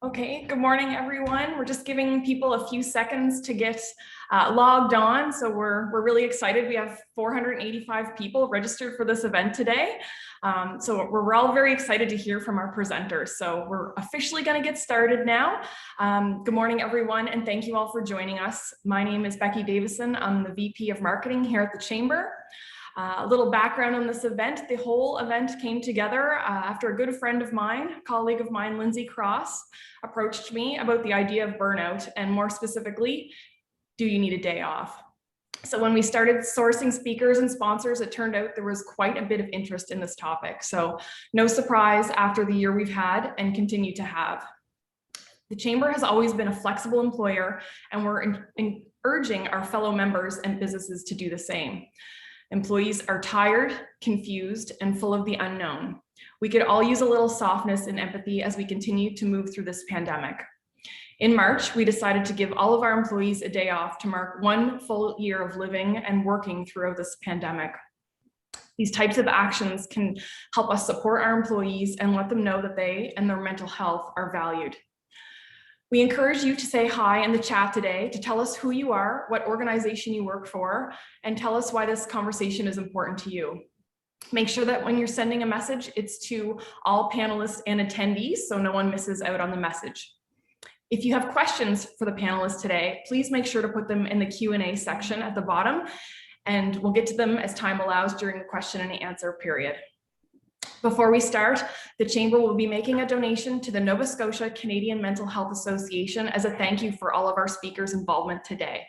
Okay, good morning, everyone. We're just giving people a few seconds to get logged on. So we're really excited. We have 485 people registered for this event today. So we're all very excited to hear from our presenters. So we're officially going to get started now. Good morning, everyone, and thank you all for joining us. My name is Becky Davison. I'm the VP of Marketing here at the Chamber. A little background on this event. The whole event came together after a good friend of mine, a colleague of mine, Lindsay Cross, approached me about the idea of burnout, and more specifically, do you need a day off? So when we started sourcing speakers and sponsors, it turned out there was quite a bit of interest in this topic. So no surprise after the year we've had and continue to have. The Chamber has always been a flexible employer, and we're urging our fellow members and businesses to do the same. Employees are tired, confused, and full of the unknown. We could all use a little softness and empathy as we continue to move through this pandemic. In March, we decided to give all of our employees a day off to mark 1 full year of living and working throughout this pandemic. These types of actions can help us support our employees and let them know that they and their mental health are valued. We encourage you to say hi in the chat today, to tell us who you are, what organization you work for, and tell us why this conversation is important to you. Make sure that when you're sending a message, it's to all panelists and attendees, so no one misses out on the message. If you have questions for the panelists today, please make sure to put them in the Q&A section at the bottom, and we'll get to them as time allows during the question and answer period. Before we start, the Chamber will be making a donation to the Nova Scotia Canadian Mental Health Association as a thank you for all of our speakers' involvement today.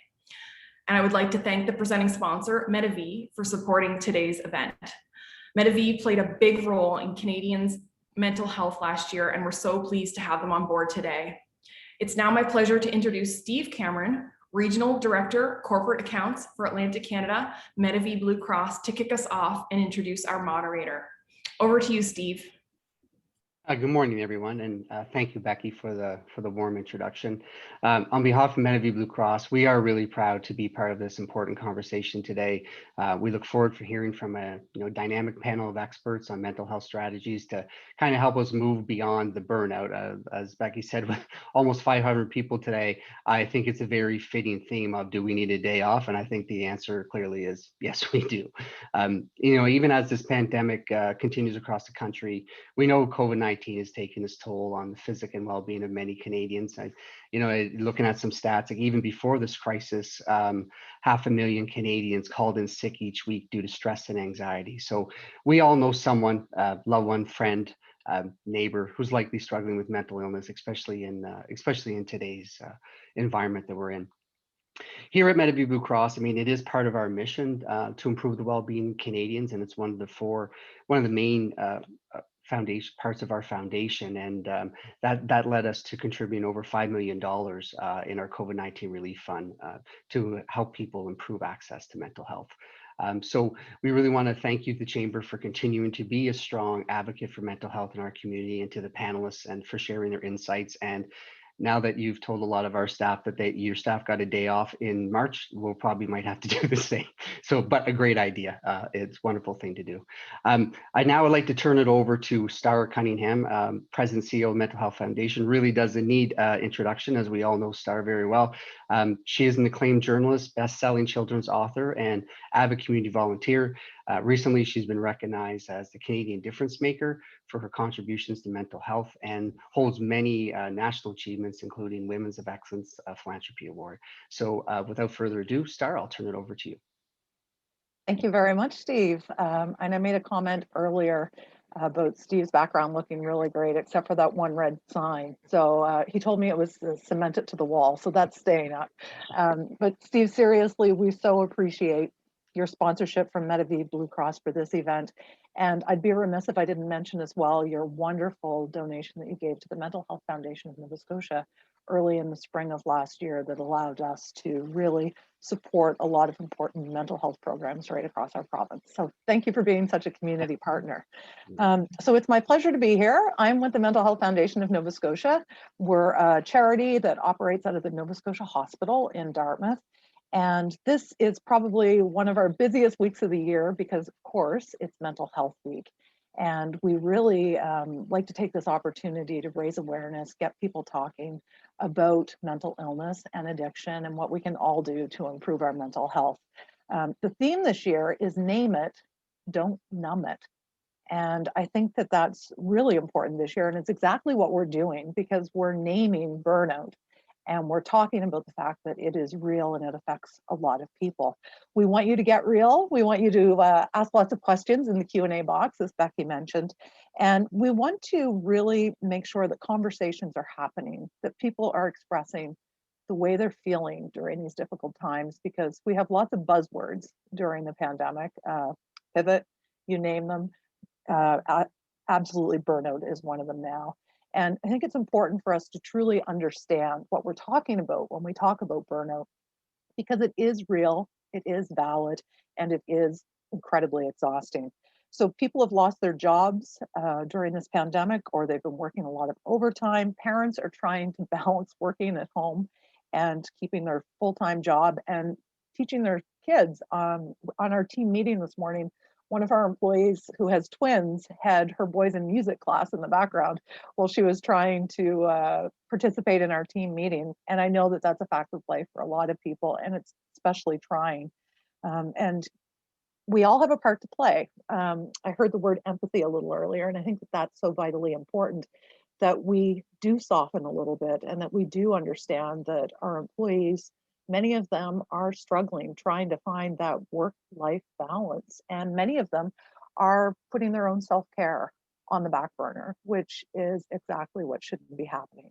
And I would like to thank the presenting sponsor, Medavie, for supporting today's event. Medavie played a big role in Canadians' mental health last year, and we're so pleased to have them on board today. It's now my pleasure to introduce Steve Cameron, Regional Director, Corporate Accounts for Atlantic Canada, Medavie Blue Cross, to kick us off and introduce our moderator. Over to you, Steve. Good morning, everyone, and thank you, Becky, for the warm introduction. On behalf of Medavie Blue Cross, we are really proud to be part of this important conversation today. We look forward to hearing from a dynamic panel of experts on mental health strategies to kind of help us move beyond the burnout. As Becky said, with almost 500 people today, I think it's a very fitting theme of do we need a day off? And I think the answer clearly is yes, we do. Even as this pandemic continues across the country, we know COVID-19 is taking its toll on the physical and well-being of many Canadians. Looking at some stats, like even before this crisis, 500,000 Canadians called in sick each week due to stress and anxiety. So we all know someone, loved one, friend, neighbor who's likely struggling with mental illness, especially in today's environment that we're in. Here at Medavie Blue Cross, it is part of our mission to improve the well-being of Canadians, and it's one of the main foundation parts of our foundation, and that led us to contributing over $5 million in our COVID-19 relief fund to help people improve access to mental health. So we really want to thank you, the Chamber, for continuing to be a strong advocate for mental health in our community, and to the panelists and for sharing their insights. And now that you've told a lot of our staff that your staff got a day off in March, we'll probably might have to do the same. So, but a great idea. It's a wonderful thing to do. I now would like to turn it over to Stara Cunningham, President and CEO of Mental Health Foundation. Really doesn't need introduction, as we all know Starr very well. She is an acclaimed journalist, best-selling children's author, and avid community volunteer. Recently, she's been recognized as the Canadian Difference Maker for her contributions to mental health, and holds many national achievements, including Women's of Excellence Philanthropy Award. So without further ado, Starr, I'll turn it over to you. Thank you very much, Steve. And I made a comment earlier about Steve's background looking really great, except for that one red sign. So he told me it was cemented to the wall, so that's staying up. But Steve, seriously, we so appreciate your sponsorship from Medavie Blue Cross for this event. And I'd be remiss if I didn't mention as well your wonderful donation that you gave to the Mental Health Foundation of Nova Scotia early in the spring of last year that allowed us to really support a lot of important mental health programs right across our province. So thank you for being such a community partner. So it's my pleasure to be here. I'm with the Mental Health Foundation of Nova Scotia. We're a charity that operates out of the Nova Scotia Hospital in Dartmouth. And this is probably one of our busiest weeks of the year because, of course, it's Mental Health Week. And we really like to take this opportunity to raise awareness, get people talking about mental illness and addiction and what we can all do to improve our mental health. The theme this year is Name It, Don't Numb It. And I think that that's really important this year. And it's exactly what we're doing because we're naming burnout and we're talking about the fact that it is real and it affects a lot of people. We want you to get real. We want you to ask lots of questions in the Q&A box, as Becky mentioned. And we want to really make sure that conversations are happening, that people are expressing the way they're feeling during these difficult times, because we have lots of buzzwords during the pandemic, pivot, you name them. Absolutely, burnout is one of them now. And I think it's important for us to truly understand what we're talking about when we talk about burnout, because it is real, it is valid, and it is incredibly exhausting. So people have lost their jobs during this pandemic, or they've been working a lot of overtime. Parents are trying to balance working at home and keeping their full-time job and teaching their kids. On our team meeting this morning, one of our employees who has twins had her boys in music class in the background while she was trying to participate in our team meeting. And I know that that's a fact of life for a lot of people, and it's especially trying. And we all have a part to play. I heard the word empathy a little earlier, and I think that that's so vitally important, that we do soften a little bit and that we do understand that our employees, many of them are struggling, trying to find that work-life balance. And many of them are putting their own self-care on the back burner, which is exactly what shouldn't be happening.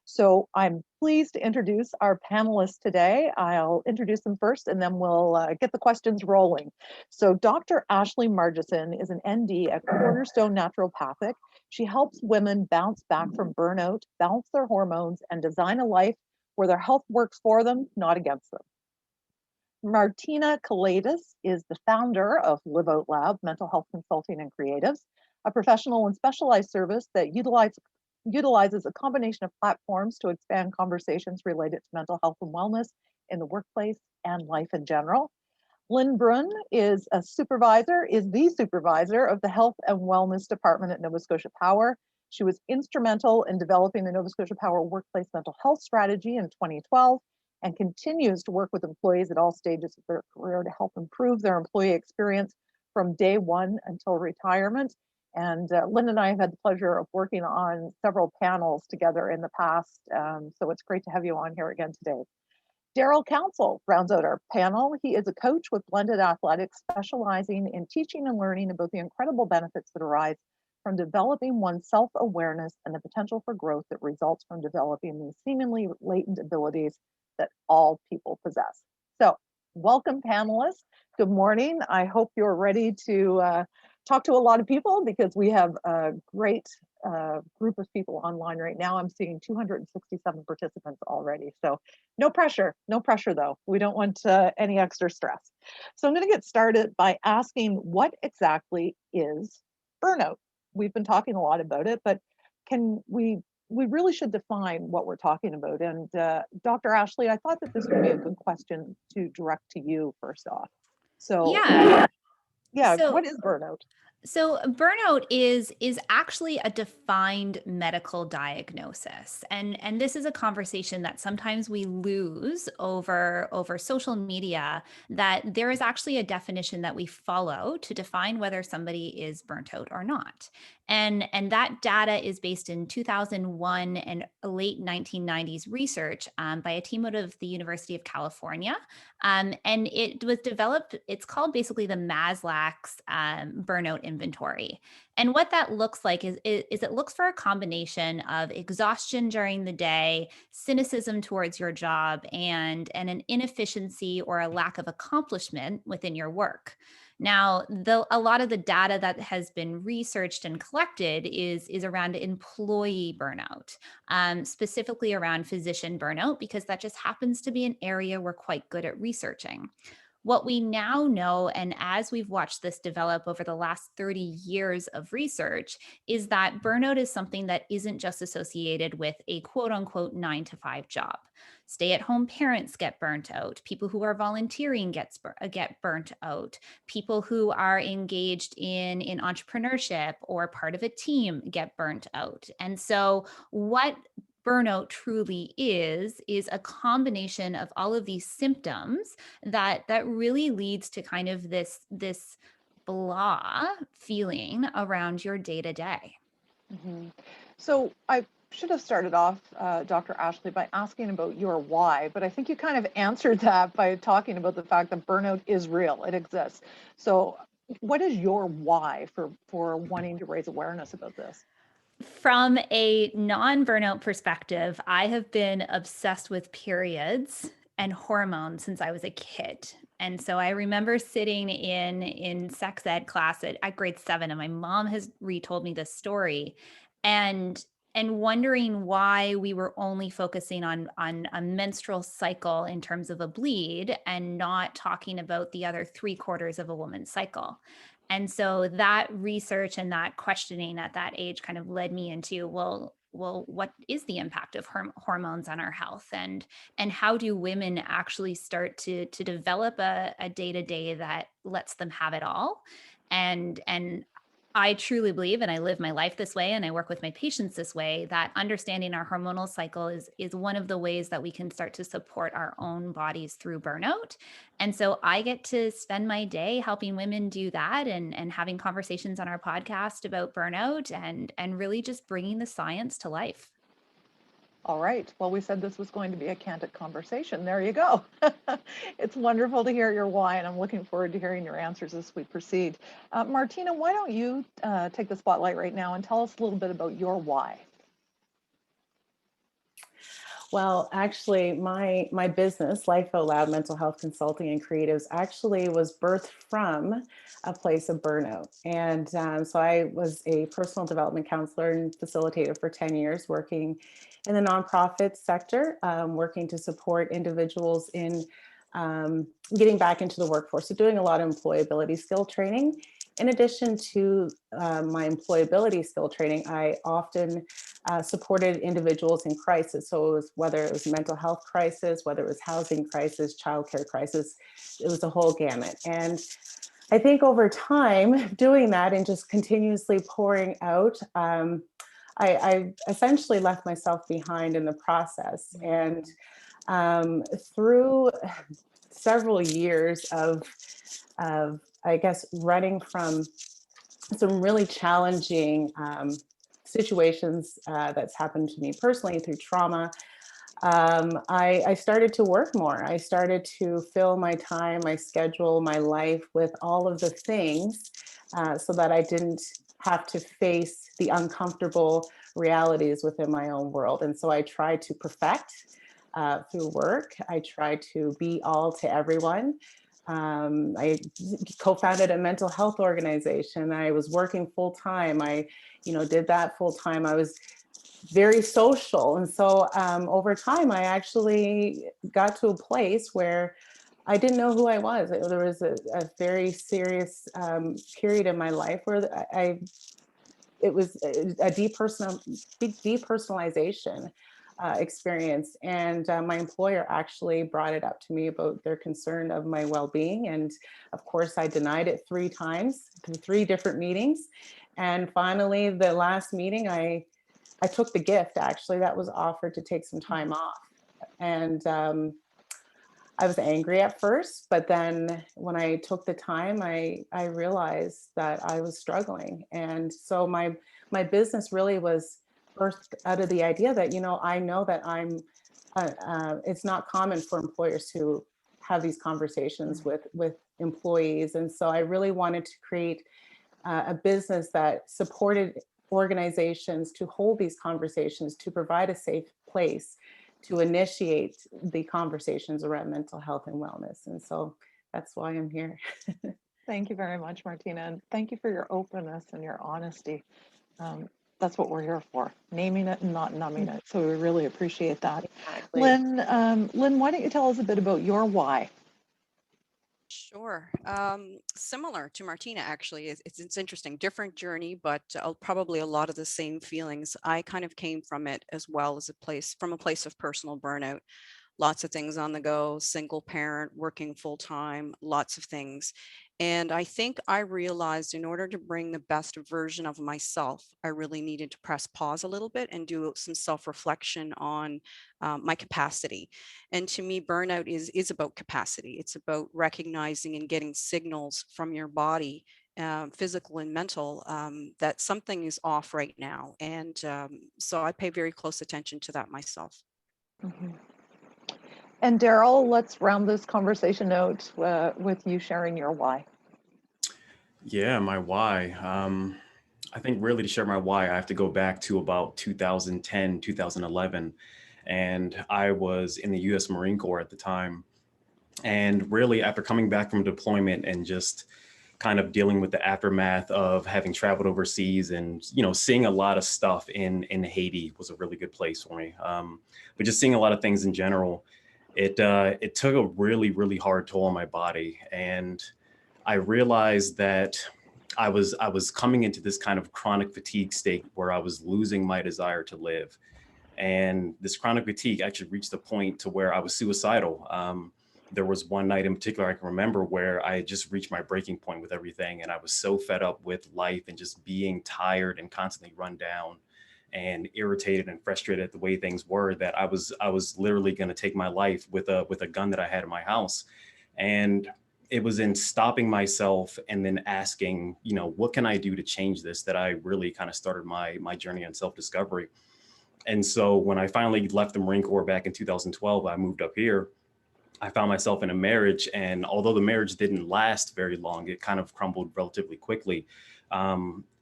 So I'm pleased to introduce our panelists today. I'll introduce them first and then we'll get the questions rolling. So Dr. Ashley Margison is an ND at Cornerstone Naturopathic. She helps women bounce back from burnout, balance their hormones, and design a life where their health works for them, not against them. Martina Kalaitis is the founder of Live Out Lab Mental Health Consulting and Creatives, a professional and specialized service that utilizes a combination of platforms to expand conversations related to mental health and wellness in the workplace and life in general. Lynn Brunn is the supervisor of the Health and Wellness Department at Nova Scotia Power. She was instrumental in developing the Nova Scotia Power Workplace Mental Health Strategy in 2012 and continues to work with employees at all stages of their career to help improve their employee experience from day one until retirement. And Lynn and I have had the pleasure of working on several panels together in the past, so it's great to have you on here again today. Daryl Council rounds out our panel. He is a coach with Blended Athletics, specializing in teaching and learning about the incredible benefits that arise from developing one's self-awareness and the potential for growth that results from developing these seemingly latent abilities that all people possess. So welcome, panelists. Good morning. I hope you're ready to talk to a lot of people, because we have a great group of people online right now. I'm seeing 267 participants already. So no pressure though. We don't want any extra stress. So I'm going to get started by asking, what exactly is burnout? We've been talking a lot about it, but we really should define what we're talking about. And Dr. Ashley, I thought that this would be a good question to direct to you first off. So what is burnout? So burnout is actually a defined medical diagnosis. And this is a conversation that sometimes we lose over social media, that there is actually a definition that we follow to define whether somebody is burnt out or not. And that data is based in 2001 and late 1990s research by a team out of the University of California. And it was developed, it's called basically the Maslox Burnout Inventory. And what that looks like is it looks for a combination of exhaustion during the day, cynicism towards your job, and an inefficiency or a lack of accomplishment within your work. Now, a lot of the data that has been researched and collected is around employee burnout, specifically around physician burnout, because that just happens to be an area we're quite good at researching. What we now know, and as we've watched this develop over the last 30 years of research, is that burnout is something that isn't just associated with a quote unquote 9 to 5 job. Stay-at-home parents get burnt out. People who are volunteering get burnt out. People who are engaged in entrepreneurship or part of a team get burnt out. And so what burnout truly is a combination of all of these symptoms that really leads to kind of this blah feeling around your day to day. So I should have started off, Dr. Ashley, by asking about your why, but I think you kind of answered that by talking about the fact that burnout is real, it exists. So what is your why for wanting to raise awareness about this? From a non-burnout perspective, I have been obsessed with periods and hormones since I was a kid. And so I remember sitting in sex ed class at grade 7, and my mom has retold me this story and wondering why we were only focusing on a menstrual cycle in terms of a bleed and not talking about the other 3/4 of a woman's cycle. And so that research and that questioning at that age kind of led me into, well, what is the impact of hormones on our health, and how do women actually start to develop a day-to-day that lets them have it all? And I truly believe, and I live my life this way, and I work with my patients this way, that understanding our hormonal cycle is one of the ways that we can start to support our own bodies through burnout. And so I get to spend my day helping women do that, and having conversations on our podcast about burnout, and really just bringing the science to life. All right. Well, we said this was going to be a candid conversation. There you go. It's wonderful to hear your why, and I'm looking forward to hearing your answers as we proceed. Martina, why don't you take the spotlight right now and tell us a little bit about your why? Well, actually, my business, Life Out Loud Mental Health Consulting and Creatives, actually was birthed from a place of burnout. And so I was a personal development counselor and facilitator for 10 years, working in the nonprofit sector, working to support individuals in getting back into the workforce. So doing a lot of employability skill training. In addition to my employability skill training, I often supported individuals in crisis. So it was, whether it was mental health crisis, whether it was housing crisis, childcare crisis, it was a whole gamut. And I think over time, doing that and just continuously pouring out, I essentially left myself behind in the process. And through several years of I guess, running from some really challenging situations that's happened to me personally through trauma, I started to work more. I started to fill my time, my schedule, my life with all of the things so that I didn't have to face the uncomfortable realities within my own world. And so I tried to perfect through work. I tried to be all to everyone. I co-founded a mental health organization. I was working full time. I, did that full time. I was very social. And so over time, I actually got to a place where I didn't know who I was. There was a very serious period in my life where it was a depersonalization experience. And my employer actually brought it up to me about their concern of my well-being. And of course, I denied it 3 times through 3 different meetings. And finally, the last meeting, I took the gift actually that was offered to take some time off. And I was angry at first, but then when I took the time, I realized that I was struggling. And so my business really was birthed out of the idea that, I know that it's not common for employers to have these conversations with employees. And so I really wanted to create a business that supported organizations to hold these conversations, to provide a safe place to initiate the conversations around mental health and wellness. And so that's why I'm here. Thank you very much, Martina. And thank you for your openness and your honesty. That's what we're here for, naming it and not numbing it. So we really appreciate that. Exactly. Lynn, why don't you tell us a bit about your why? Sure. Similar to Martina, actually. It's interesting, different journey, but probably a lot of the same feelings. I kind of came from it as well as from a place of personal burnout. Lots of things on the go, single parent, working full time, lots of things. And I think I realized in order to bring the best version of myself, I really needed to press pause a little bit and do some self-reflection on my capacity. And to me, burnout is about capacity. It's about recognizing and getting signals from your body, physical and mental, that something is off right now. And so I pay very close attention to that myself. Mhm. And Daryl, let's round this conversation out with you sharing your why. Yeah, my why. I think really to share my why, I have to go back to about 2010, 2011. And I was in the US Marine Corps at the time. And really, after coming back from deployment and just kind of dealing with the aftermath of having traveled overseas and, seeing a lot of stuff in Haiti was a really good place for me. But just seeing a lot of things in general, it took a really, really hard toll on my body. And I realized that I was coming into this kind of chronic fatigue state where I was losing my desire to live. And this chronic fatigue actually reached a point to where I was suicidal. There was one night in particular I can remember where I had just reached my breaking point with everything. And I was so fed up with life and just being tired and constantly run down and irritated and frustrated at the way things were that I was literally going to take my life with a gun that I had in my house. And it was in stopping myself and then asking, what can I do to change this, that I really kind of started my journey on self-discovery. And so when I finally left the Marine Corps back in 2012, I moved up here. I found myself in a marriage, and although the marriage didn't last very long, it kind of crumbled relatively quickly.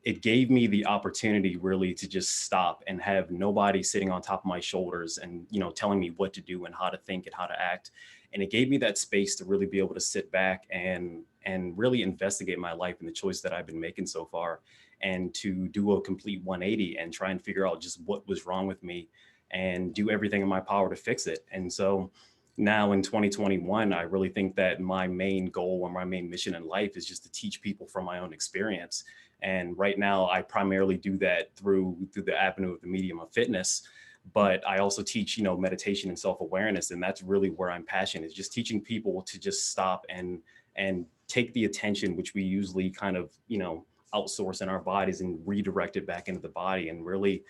It gave me the opportunity really to just stop and have nobody sitting on top of my shoulders and, telling me what to do and how to think and how to act. And it gave me that space to really be able to sit back and really investigate my life and the choice that I've been making so far, and to do a complete 180 and try and figure out just what was wrong with me and do everything in my power to fix it. And so now in 2021, I really think that my main goal or my main mission in life is just to teach people from my own experience. And right now I primarily do that through the avenue of the medium of fitness. But I also teach, meditation and self-awareness. And that's really where I'm passionate, is just teaching people to just stop and take the attention, which we usually kind of, outsource in our bodies, and redirect it back into the body, and really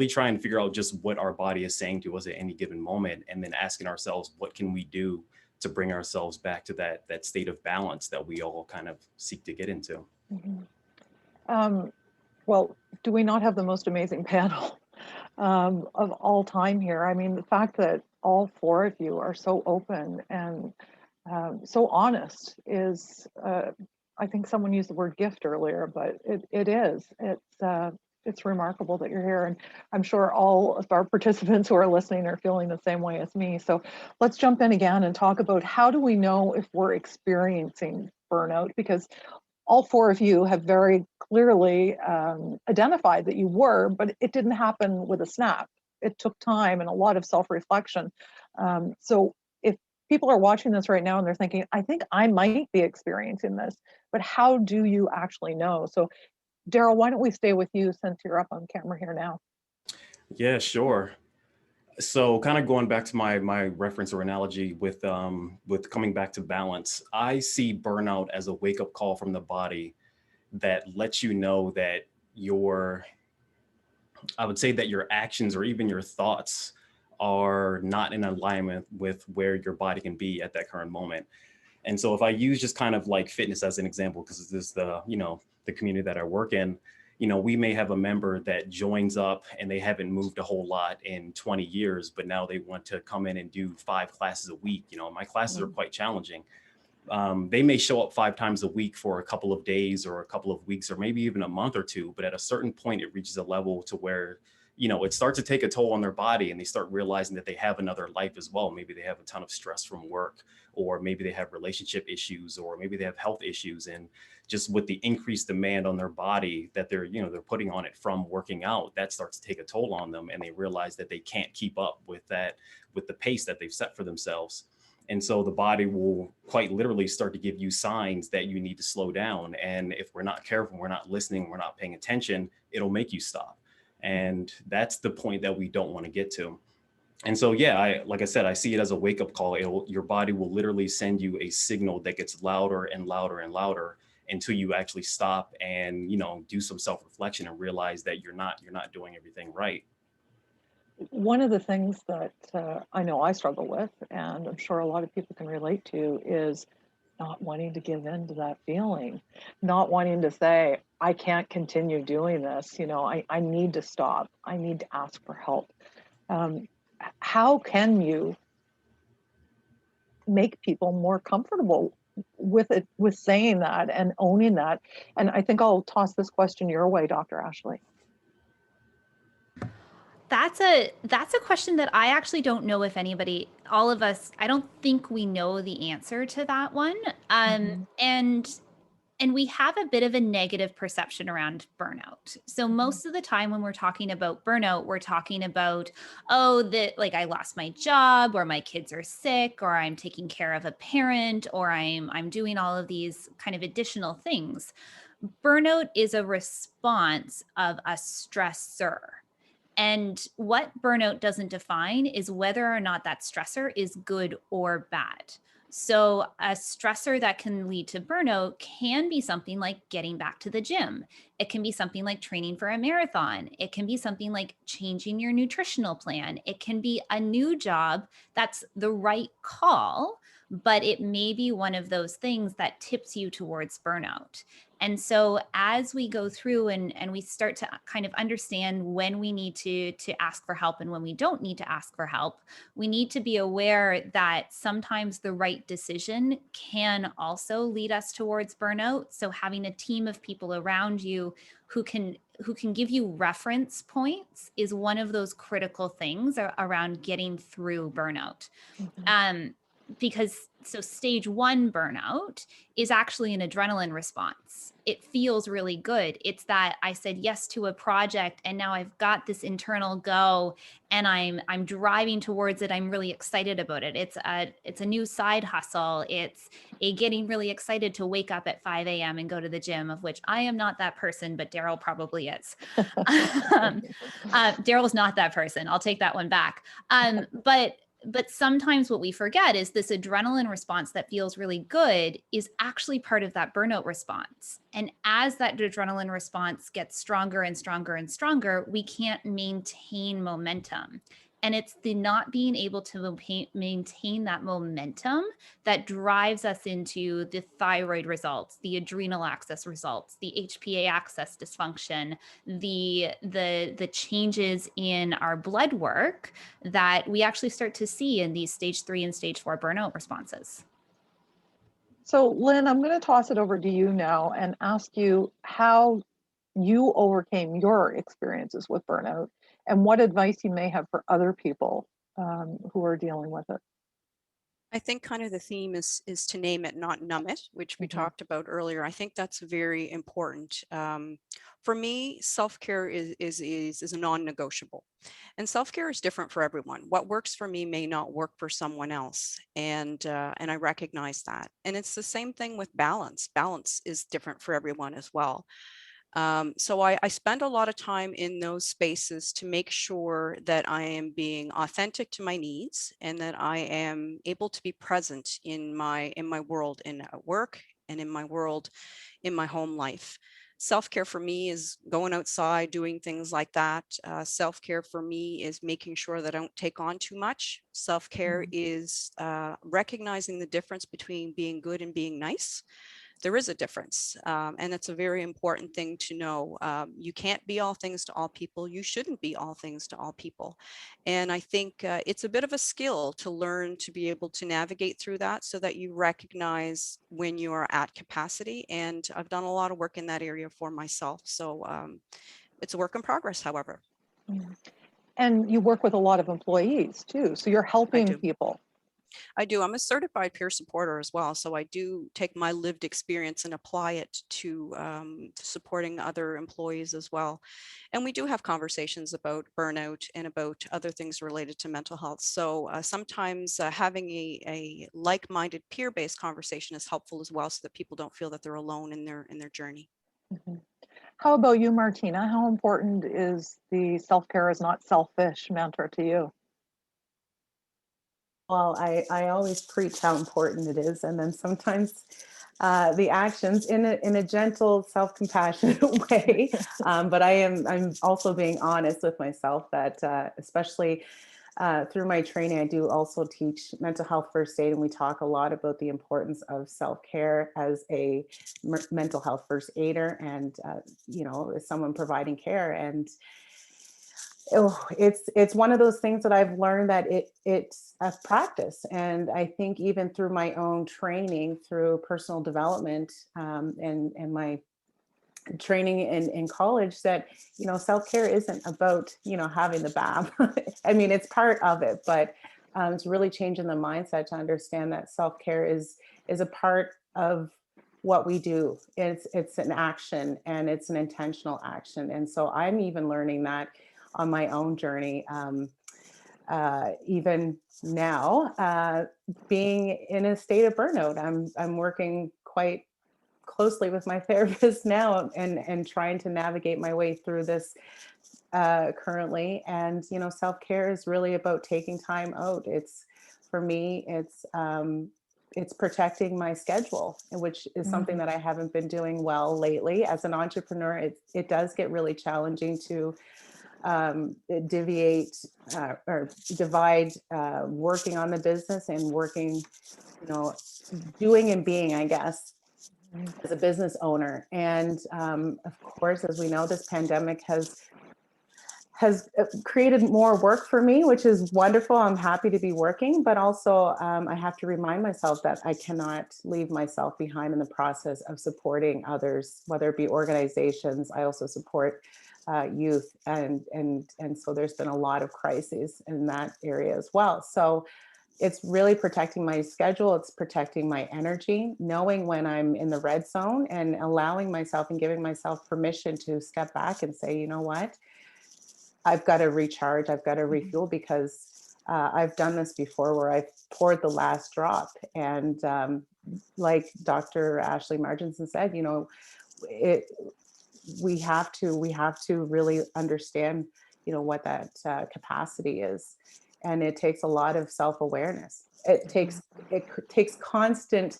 try and figure out just what our body is saying to us at any given moment. And then asking ourselves, what can we do to bring ourselves back to that state of balance that we all kind of seek to get into. Mm-hmm. Well, do we not have the most amazing panel of all time here? I mean, the fact that all four of you are so open and so honest is, I think someone used the word gift earlier, but it is. It's remarkable that you're here. And I'm sure all of our participants who are listening are feeling the same way as me. So let's jump in again and talk about, how do we know if we're experiencing burnout? Because all four of you have very clearly identified that you were, but it didn't happen with a snap. It took time and a lot of self-reflection. So if people are watching this right now and they're thinking, I think I might be experiencing this, but how do you actually know? So Daryl, why don't we stay with you since you're up on camera here now? Yeah, sure. So kind of going back to my reference or analogy with coming back to balance, I see burnout as a wake-up call from the body that lets you know that I would say that your actions or even your thoughts are not in alignment with where your body can be at that current moment. And so if I use just kind of like fitness as an example, because this is the community that I work in, we may have a member that joins up and they haven't moved a whole lot in 20 years, but now they want to come in and do 5 classes a week. My classes are quite challenging. They may show up 5 times a week for a couple of days or a couple of weeks or maybe even a month or two. But at a certain point, it reaches a level to where, it starts to take a toll on their body, and they start realizing that they have another life as well. Maybe they have a ton of stress from work, or maybe they have relationship issues, or maybe they have health issues. And just with the increased demand on their body that they're putting on it from working out, that starts to take a toll on them. And they realize that they can't keep up with the pace that they've set for themselves. And so the body will quite literally start to give you signs that you need to slow down. And if we're not careful, we're not listening, we're not paying attention, it'll make you stop. And that's the point that we don't want to get to. And so, yeah, like I said, I see it as a wake up call. Your body will literally send you a signal that gets louder and louder and louder until you actually stop and, do some self-reflection and realize that you're not doing everything right. One of the things that I know I struggle with, and I'm sure a lot of people can relate to, is not wanting to give in to that feeling, not wanting to say, I can't continue doing this. I need to stop. I need to ask for help. How can you make people more comfortable with it, with saying that and owning that? And I think I'll toss this question your way, Dr. Ashley. That's a question that I actually don't know if anybody, all of us, I don't think we know the answer to that one. And we have a bit of a negative perception around burnout. So most of the time when we're talking about burnout, we're talking about, like I lost my job, or my kids are sick, or I'm taking care of a parent, or I'm doing all of these kind of additional things. Burnout is a response of a stressor. And what burnout doesn't define is whether or not that stressor is good or bad. So a stressor that can lead to burnout can be something like getting back to the gym. It can be something like training for a marathon. It can be something like changing your nutritional plan. It can be a new job that's the right call, but it may be one of those things that tips you towards burnout. And so as we go through and we start to kind of understand when we need to ask for help and when we don't need to ask for help, we need to be aware that sometimes the right decision can also lead us towards burnout. So having a team of people around you who can give you reference points is one of those critical things around getting through burnout. Because stage 1 burnout is actually an adrenaline response. It feels really good. It's that I said yes to a project and now I've got this internal go and I'm driving towards it. I'm really excited about it. It's a new side hustle. It's a getting really excited to wake up at 5 a.m. and go to the gym, of which I am not that person, but Daryl probably is. Daryl's not that person. I'll take that one back. But sometimes what we forget is this adrenaline response that feels really good is actually part of that burnout response. And as that adrenaline response gets stronger and stronger and stronger, we can't maintain momentum. And it's the not being able to maintain that momentum that drives us into the thyroid results, the adrenal axis results, the HPA axis dysfunction, the changes in our blood work that we actually start to see in these stage 3 and stage 4 burnout responses. So Lynn, I'm going to toss it over to you now and ask you how you overcame your experiences with burnout and what advice you may have for other people who are dealing with it. I think kind of the theme is to name it, not numb it, which we talked about earlier. I think that's very important. For me, self-care is a non-negotiable, and self-care is different for everyone. What works for me may not work for someone else, and I recognize that. And it's the same thing with balance. Balance is different for everyone as well. So I spend a lot of time in those spaces to make sure that I am being authentic to my needs and that I am able to be present in my world, in work and in my world, in my home life. Self-care for me is going outside, doing things like that. Self-care for me is making sure that I don't take on too much. Self-care is recognizing the difference between being good and being nice. There is a difference, and it's a very important thing to know. You can't be all things to all people. You shouldn't be all things to all people. And I think it's a bit of a skill to learn to be able to navigate through that so that you recognize when you are at capacity. And I've done a lot of work in that area for myself. So it's a work in progress, however. And you work with a lot of employees too. So you're helping people. I do. I'm a certified peer supporter as well. So I do take my lived experience and apply it to supporting other employees as well. And we do have conversations about burnout and about other things related to mental health. So sometimes having a like-minded peer-based conversation is helpful as well, so that people don't feel that they're alone in their journey. Mhm. How about you, Martina? How important is the self-care is not selfish mantra to you? Well, I always preach how important it is, and then sometimes the actions in a gentle, self-compassionate way. But I'm also being honest with myself that especially through my training, I do also teach mental health first aid, and we talk a lot about the importance of self-care as a mental health first aider, and as someone providing care. And it's one of those things that I've learned that it's a practice. And I think even through my own training, through personal development, and my training in college, that self-care isn't about having the bath. I mean, it's part of it, but it's really changing the mindset to understand that self-care is a part of what we do. It's an action, and it's an intentional action. And so I'm even learning that on my own journey, even now, being in a state of burnout. I'm working quite closely with my therapist now, and trying to navigate my way through this currently. And self-care is really about taking time out. For me, it's protecting my schedule, which is something that I haven't been doing well lately. As an entrepreneur, it does get really challenging to deviate or divide working on the business and working, doing and being, I guess, as a business owner. And of course, as we know, this pandemic has created more work for me, which is wonderful. I'm happy to be working, but also I have to remind myself that I cannot leave myself behind in the process of supporting others, whether it be organizations. I also support youth, and so there's been a lot of crises in that area as well. So it's really protecting my schedule. It's protecting my energy, knowing when I'm in the red zone, and allowing myself and giving myself permission to step back and say, you know what, I've got to recharge, I've got to refuel, because I've done this before where I've poured the last drop. And like Dr. Ashley Marginson said, we have to really understand, what that capacity is. And it takes a lot of self-awareness. It takes constant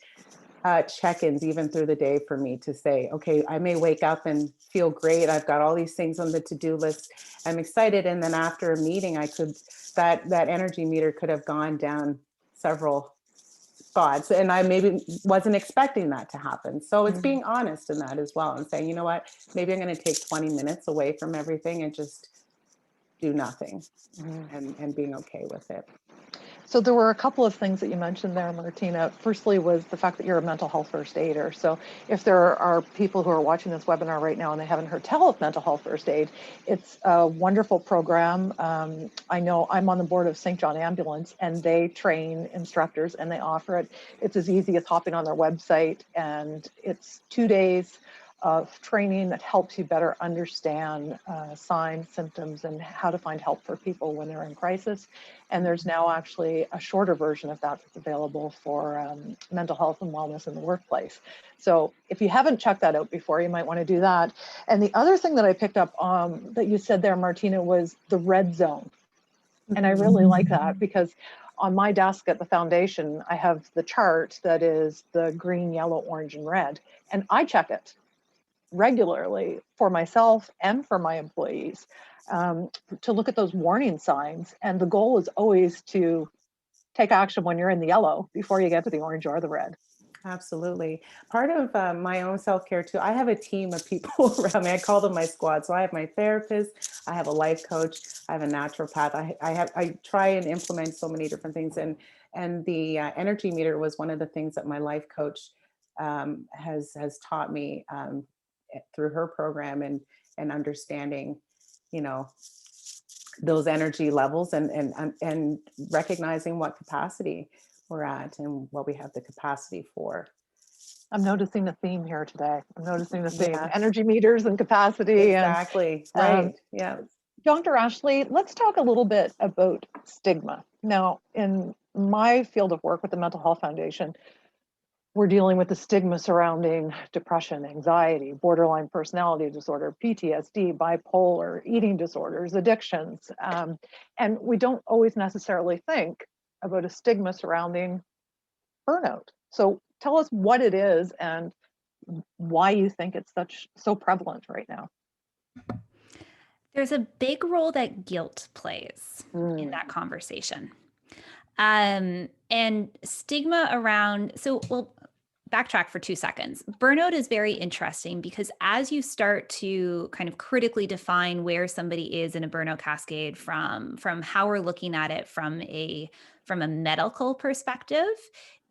check-ins even through the day for me to say, okay, I may wake up and feel great. I've got all these things on the to-do list. I'm excited. And then after a meeting, that energy meter could have gone down several spots, and I maybe wasn't expecting that to happen. So it's being honest in that as well, and saying, you know what, maybe I'm going to take 20 minutes away from everything and just do nothing, and being okay with it. So there were a couple of things that you mentioned there, Martina. Firstly was the fact that you're a mental health first aider. So if there are people who are watching this webinar right now and they haven't heard tell of mental health first aid, it's a wonderful program. I know I'm on the board of St. John Ambulance, and they train instructors and they offer it. It's as easy as hopping on their website, and it's 2 days of training that helps you better understand signs, symptoms, and how to find help for people when they're in crisis. And there's now actually a shorter version of that that's available for mental health and wellness in the workplace. So if you haven't checked that out before, you might want to do that. And the other thing that I picked up that you said there, Martina, was the red zone. And I really like that, because on my desk at the foundation, I have the chart that is the green, yellow, orange, and red, and I check it regularly for myself and for my employees, to look at those warning signs. And the goal is always to take action when you're in the yellow before you get to the orange or the red. Absolutely. Part of my own self-care too, I have a team of people around me. I call them my squad. So I have my therapist, I have a life coach, I have a naturopath. I try and implement so many different things. And the energy meter was one of the things that my life coach has taught me through her program, and understanding, those energy levels, and recognizing what capacity we're at and what we have the capacity for. I'm noticing a theme here today. I'm noticing the theme, Yeah. energy meters and capacity. Exactly. And, Right. Yeah. Dr. Ashley, let's talk a little bit about stigma. Now, in my field of work with the Mental Health Foundation, we're dealing with the stigma surrounding depression, anxiety, borderline personality disorder, PTSD, bipolar, eating disorders, addictions. And we don't always necessarily think about a stigma surrounding burnout. So tell us what it is and why you think it's so prevalent right now. There's a big role that guilt plays in that conversation. And stigma around, we'll backtrack for 2 seconds. Burnout is very interesting because as you start to kind of critically define where somebody is in a burnout cascade from how we're looking at it from a medical perspective,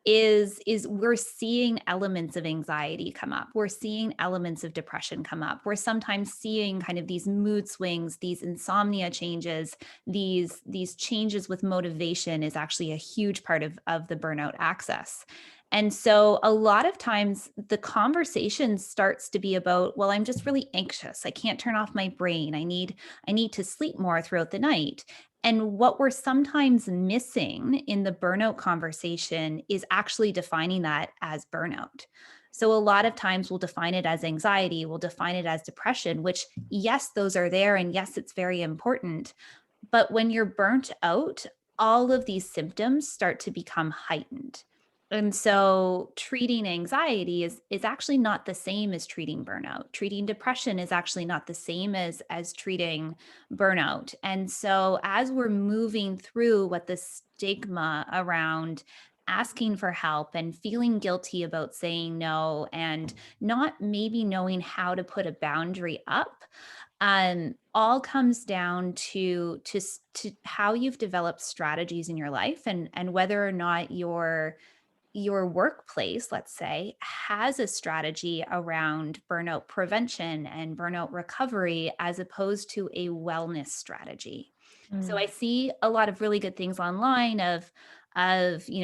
is we're seeing elements of anxiety come up. We're seeing elements of depression come up. We're sometimes seeing kind of these mood swings, these insomnia changes, these changes with motivation is actually a huge part of the burnout axis. And so a lot of times the conversation starts to be about, well, I'm just really anxious. I can't turn off my brain. I need to sleep more throughout the night. And what we're sometimes missing in the burnout conversation is actually defining that as burnout. So a lot of times we'll define it as anxiety, we'll define it as depression, which yes, those are there. And yes, it's very important. But when you're burnt out, all of these symptoms start to become heightened. And so treating anxiety is actually not the same as treating burnout. Treating depression is actually not the same as treating burnout. And so as we're moving through what the stigma around asking for help and feeling guilty about saying no and not maybe knowing how to put a boundary up, all comes down to how you've developed strategies in your life and whether or not your workplace, let's say, has a strategy around burnout prevention and burnout recovery as opposed to a wellness strategy. So I see a lot of really good things online of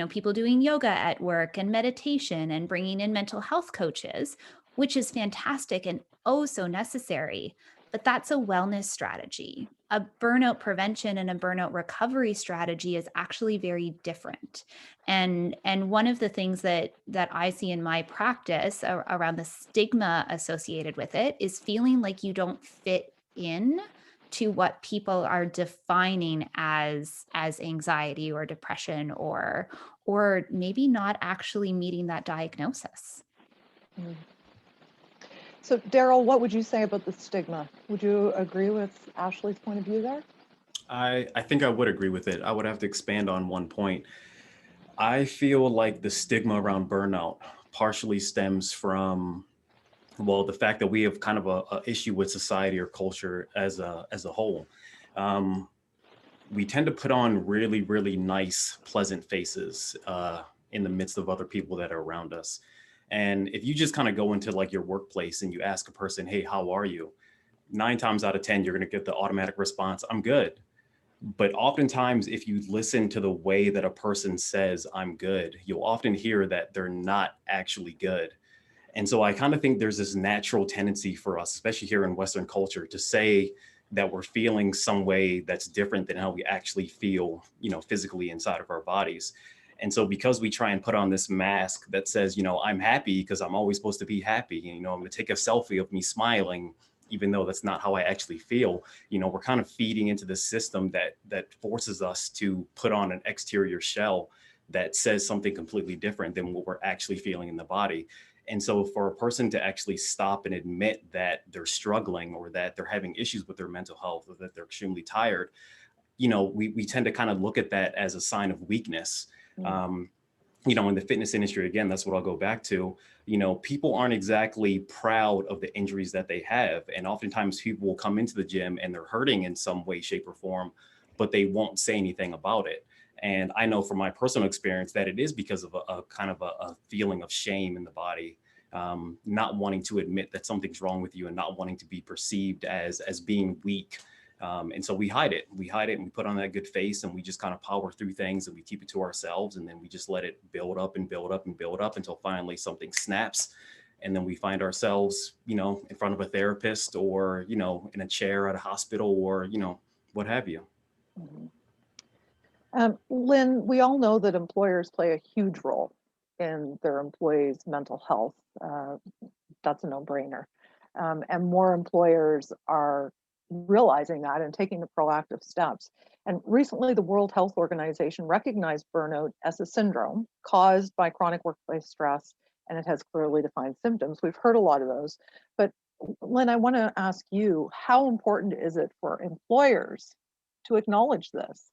people doing yoga at work and meditation and bringing in mental health coaches, which is fantastic and oh so necessary. But that's a wellness strategy. A burnout prevention and a burnout recovery strategy is actually very different. And one of the things that I see in my practice around the stigma associated with it is feeling like you don't fit in to what people are defining as anxiety or depression or maybe not actually meeting that diagnosis. So Daryl, what would you say about the stigma? Would you agree with Ashley's point of view there? I think I would agree with it. I would have to expand on one point. I feel like the stigma around burnout partially stems from, well, the fact that we have kind of a issue with society or culture as a whole. We tend to put on really, really nice, pleasant faces in the midst of other people that are around us. And if you just kind of go into like your workplace and you ask a person, hey, how are you? 9 times out of 10, you're going to get the automatic response, I'm good. But oftentimes, if you listen to the way that a person says, I'm good, you'll often hear that they're not actually good. And so I kind of think there's this natural tendency for us, especially here in Western culture, to say that we're feeling some way that's different than how we actually feel, physically inside of our bodies. And so because we try and put on this mask that says, I'm happy because I'm always supposed to be happy, I'm going to take a selfie of me smiling, even though that's not how I actually feel, we're kind of feeding into the system that forces us to put on an exterior shell that says something completely different than what we're actually feeling in the body. And so for a person to actually stop and admit that they're struggling or that they're having issues with their mental health or that they're extremely tired, we tend to kind of look at that as a sign of weakness. In the fitness industry, again, that's what I'll go back to. People aren't exactly proud of the injuries that they have. And oftentimes people will come into the gym and they're hurting in some way, shape or form, but they won't say anything about it. And I know from my personal experience that it is because of a kind of a feeling of shame in the body, not wanting to admit that something's wrong with you and not wanting to be perceived as being weak. And so we hide it. We hide it and we put on that good face and we just kind of power through things and we keep it to ourselves. And then we just let it build up and build up and build up until finally something snaps. And then we find ourselves, in front of a therapist or, in a chair at a hospital or, what have you. Mhm. Lynn, we all know that employers play a huge role in their employees' mental health. That's a no-brainer. And more employers are realizing that and taking the proactive steps. And recently, the World Health Organization recognized burnout as a syndrome caused by chronic workplace stress, and it has clearly defined symptoms. We've heard a lot of those. But Lynn, I want to ask you, how important is it for employers to acknowledge this?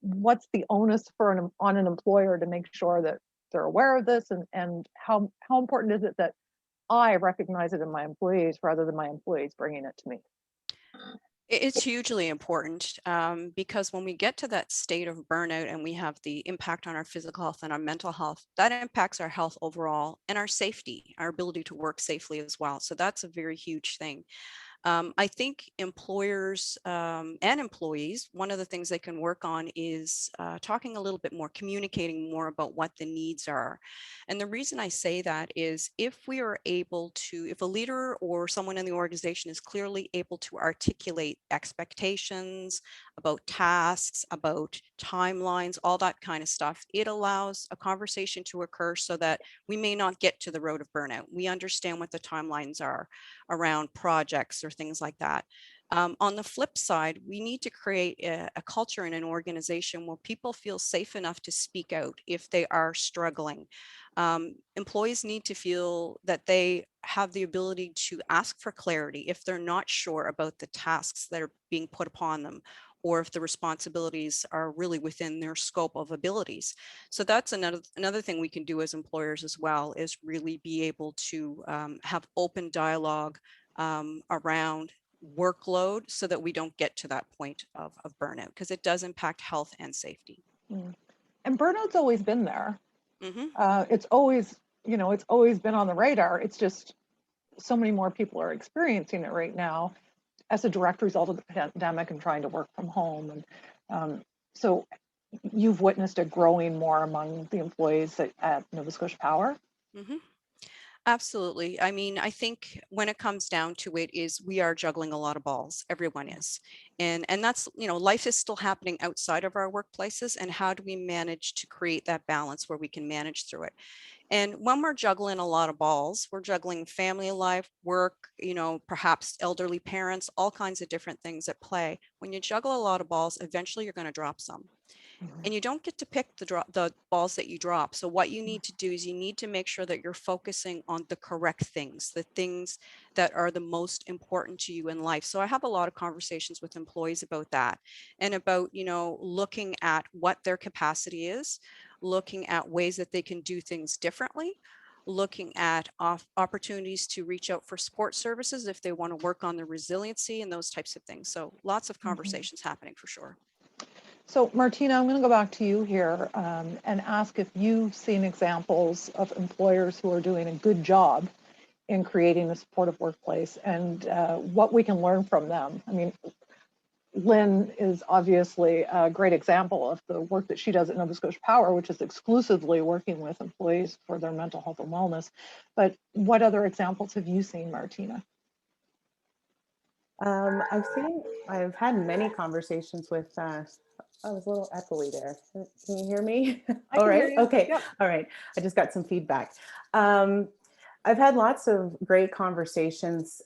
What's the onus on an employer to make sure that they're aware of this, and how important is it that I recognize it in my employees rather than my employees bringing it to me? It's hugely important because when we get to that state of burnout and we have the impact on our physical health and our mental health, that impacts our health overall and our safety, our ability to work safely as well. So that's a very huge thing. I think employers and employees, one of the things they can work on is talking a little bit more, communicating more about what the needs are. And the reason I say that is if a leader or someone in the organization is clearly able to articulate expectations about tasks, about timelines, all that kind of stuff, it allows a conversation to occur so that we may not get to the road of burnout. We understand what the timelines are around projects or things like that. On the flip side, we need to create a culture in an organization where people feel safe enough to speak out if they are struggling. Employees need to feel that they have the ability to ask for clarity if they're not sure about the tasks that are being put upon them, or if the responsibilities are really within their scope of abilities. So that's another thing we can do as employers as well, is really be able to have open dialogue around workload so that we don't get to that point of burnout, because it does impact health and safety. Mm. And burnout's always been there. Mm-hmm. It's always been on the radar. It's just so many more people are experiencing it right now as a direct result of the pandemic and trying to work from home. And so you've witnessed it growing more among the employees at Nova Scotia Power. Mm-hmm. Absolutely. I mean, I think when it comes down to it is we are juggling a lot of balls. Everyone is. And that's, life is still happening outside of our workplaces. And how do we manage to create that balance where we can manage through it? And when we're juggling a lot of balls, we're juggling family life, work, perhaps elderly parents, all kinds of different things at play. When you juggle a lot of balls, eventually you're going to drop some. And you don't get to pick the balls that you drop. So what you need to do is you need to make sure that you're focusing on the correct things, the things that are the most important to you in life. So I have a lot of conversations with employees about that, and about, looking at what their capacity is, looking at ways that they can do things differently, looking at opportunities to reach out for support services if they want to work on their resiliency and those types of things. So lots of conversations happening for sure. So Martina, I'm going to go back to you here and ask if you've seen examples of employers who are doing a good job in creating a supportive workplace, and what we can learn from them. I mean, Lynn is obviously a great example of the work that she does at Nova Scotia Power, which is exclusively working with employees for their mental health and wellness. But what other examples have you seen, Martina? I've had many conversations with, I was a little echoey there. Can you hear me? All right. Okay. Yep. All right. I just got some feedback. I've had lots of great conversations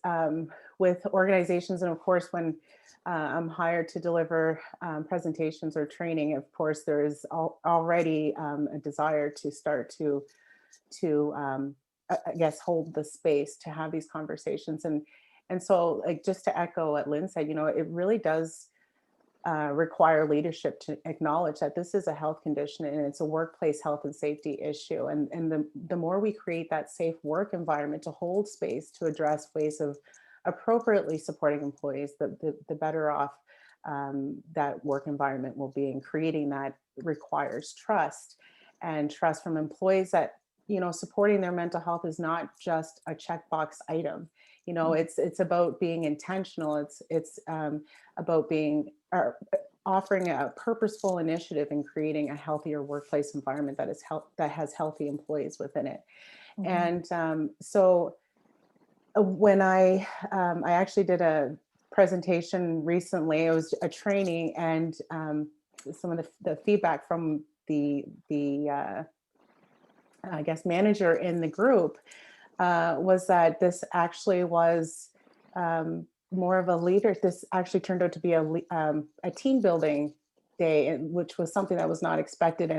with organizations. And of course, when I'm hired to deliver presentations or training, of course, there is already a desire to start to I guess, hold the space to have these conversations. And so, like, just to echo what Lynn said, it really does require leadership to acknowledge that this is a health condition and it's a workplace health and safety issue. And the more we create that safe work environment to hold space to address ways of appropriately supporting employees, the better off that work environment will be. And creating that requires trust, and trust from employees that, supporting their mental health is not just a checkbox item. You know, it's about being intentional. It's about being offering a purposeful initiative in creating a healthier workplace environment that has healthy employees within it. And so when I actually did a presentation recently, it was a training, and some of the feedback from the I guess manager in the group was that this actually was more of a leader. This actually turned out to be a team building day, which was something that was not expected.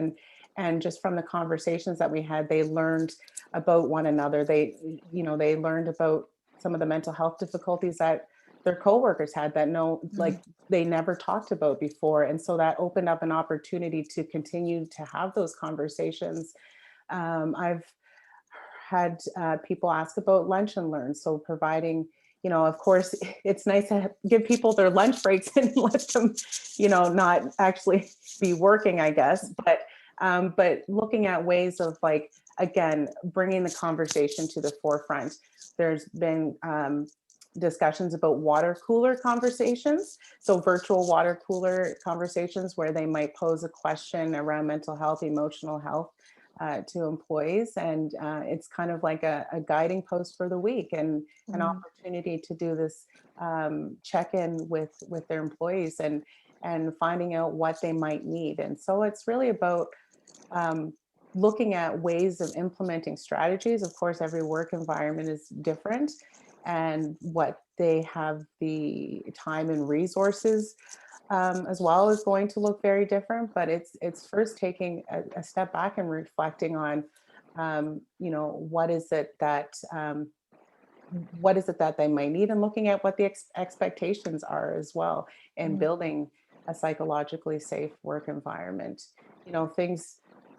And just from the conversations that we had, they learned about one another. They learned about some of the mental health difficulties that their coworkers had that they never talked about before. And so that opened up an opportunity to continue to have those conversations. I've had people ask about lunch and learn. So providing, of course, it's nice to give people their lunch breaks and let them, not actually be working, I guess, but looking at ways of, like, again, bringing the conversation to the forefront. There's been discussions about water cooler conversations. So virtual water cooler conversations where they might pose a question around mental health, emotional health to employees. And it's kind of like a guiding post for the week, and an opportunity to do this check-in with their employees and finding out what they might need. And so it's really about looking at ways of implementing strategies. Of course, every work environment is different, and what they have the time and resources as well is going to look very different. But it's first taking a step back and reflecting on, what is it that they might need, and looking at what the expectations are as well, and building a psychologically safe work environment. Things,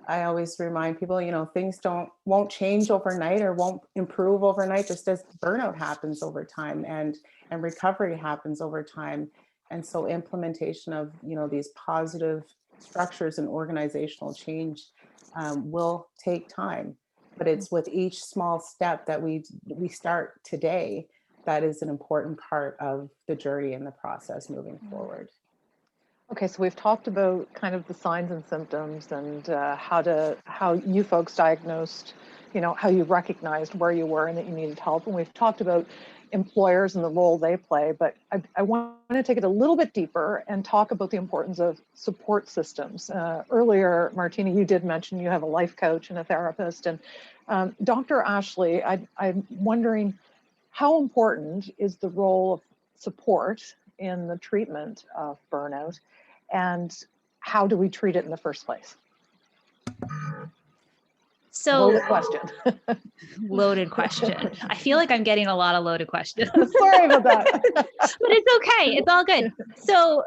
I always remind people, things won't change overnight or won't improve overnight, just as burnout happens over time, and recovery happens over time. And so implementation of, these positive structures and organizational change will take time, but it's with each small step that we start today that is an important part of the journey and the process moving forward. Okay, so we've talked about kind of the signs and symptoms, and how you folks diagnosed, how you recognized where you were and that you needed help. And we've talked about employers and the role they play, but I want to take it a little bit deeper and talk about the importance of support systems. Earlier, Martina, you did mention you have a life coach and a therapist. And Dr. Ashley, I'm wondering, how important is the role of support in the treatment of burnout, and how do we treat it in the first place? So loaded question. Loaded question. I feel like I'm getting a lot of loaded questions. Sorry about that. But it's okay. It's all good.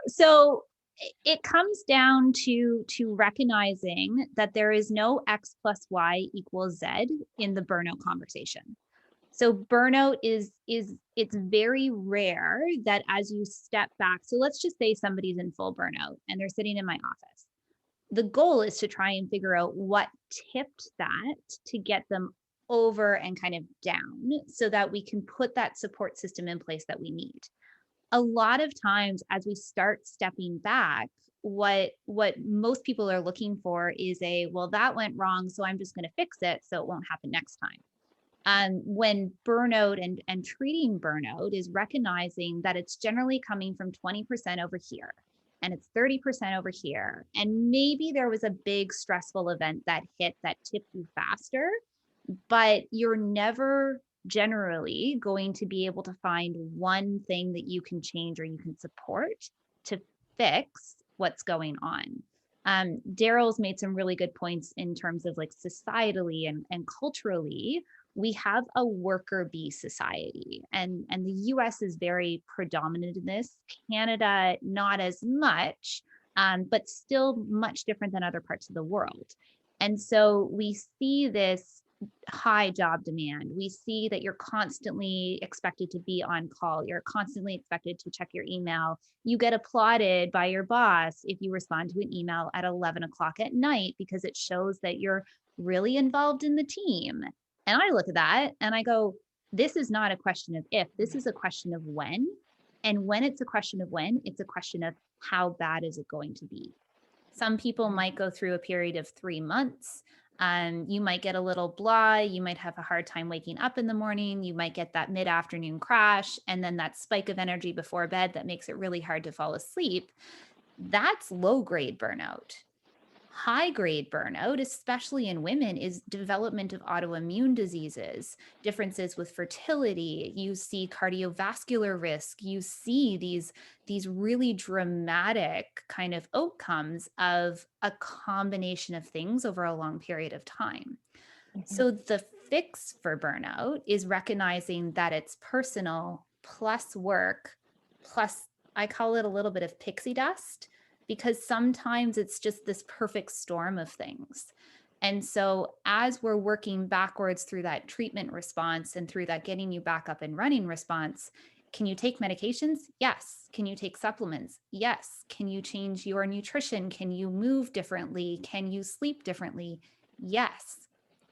So it comes down to recognizing that there is no X plus Y equals Z in the burnout conversation. So burnout it's very rare that as you step back, so let's just say somebody's in full burnout and they're sitting in my office. The goal is to try and figure out what tipped that to get them over and kind of down, so that we can put that support system in place that we need. A lot of times as we start stepping back, what most people are looking for is well, that went wrong, so I'm just going to fix it so it won't happen next time. When burnout and treating burnout is recognizing that it's generally coming from 20% over here and it's 30% over here. And maybe there was a big stressful event that hit that tipped you faster, but you're never generally going to be able to find one thing that you can change or you can support to fix what's going on. Daryl's made some really good points in terms of, like, societally and culturally, we have a worker bee society, and the US is very predominant in this. Canada, not as much, but still much different than other parts of the world. And so we see this high job demand. We see that you're constantly expected to be on call. You're constantly expected to check your email. You get applauded by your boss if you respond to an email at 11 o'clock at night, because it shows that you're really involved in the team. And I look at that and I go, This is not a question of if, this is a question of when. And when it's a question of when, it's a question of how bad is it going to be? Some people might go through a period of 3 months. You might get a little blah. You might have a hard time waking up in the morning. You might get that mid-afternoon crash and then that spike of energy before bed that makes it really hard to fall asleep. That's low-grade burnout. High-grade burnout, especially in women, is development of autoimmune diseases, differences with fertility. You see cardiovascular risk. You see these really dramatic kind of outcomes of a combination of things over a long period of time. So the fix for burnout is recognizing that it's personal plus work, plus I call it a little bit of pixie dust, because sometimes it's just this perfect storm of things. And so as we're working backwards through that treatment response and through that getting you back up and running response, can you take medications? Yes. Can you take supplements? Yes. Can you change your nutrition? Can you move differently? Can you sleep differently? Yes.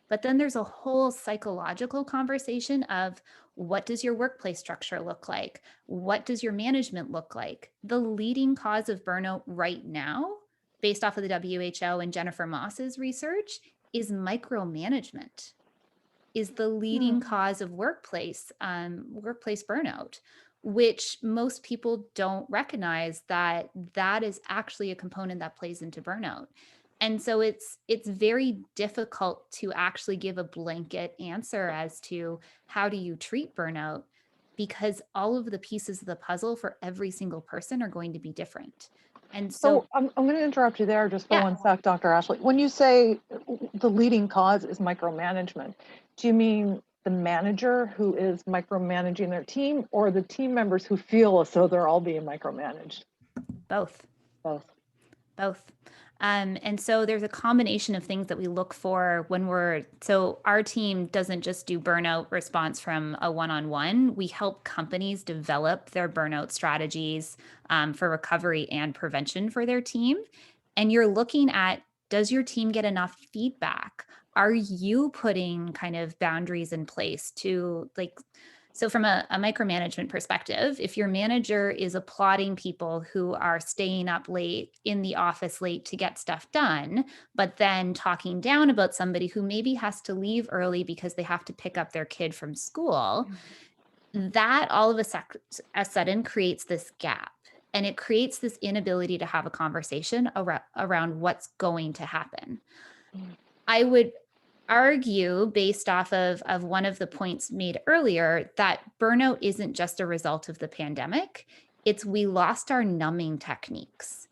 But then there's a whole psychological conversation of what does your workplace structure look like? What does your management look like? The leading cause of burnout right now, based off of the WHO and Jennifer Moss's research, is micromanagement, is the leading cause of workplace burnout, which most people don't recognize that is actually a component that plays into burnout. And so it's very difficult to actually give a blanket answer as to how do you treat burnout, because all of the pieces of the puzzle for every single person are going to be different. And so I'm going to interrupt you there just for Yeah. 1 sec, Dr. Ashley. When you say the leading cause is micromanagement, do you mean the manager who is micromanaging their team, or the team members who feel as though they're all being micromanaged? both. Both. And so there's a combination of things that we look for when so our team doesn't just do burnout response from a one-on-one. We help companies develop their burnout strategies for recovery and prevention for their team. And you're looking at, does your team get enough feedback? Are you putting kind of boundaries in place to so from a micromanagement perspective, if your manager is applauding people who are staying up late in the office late to get stuff done, but then talking down about somebody who maybe has to leave early because they have to pick up their kid from school, that all of a sudden creates this gap. And it creates this inability to have a conversation around what's going to happen. I would argue, based off of one of the points made earlier, that burnout isn't just a result of the pandemic. It's we lost our numbing techniques.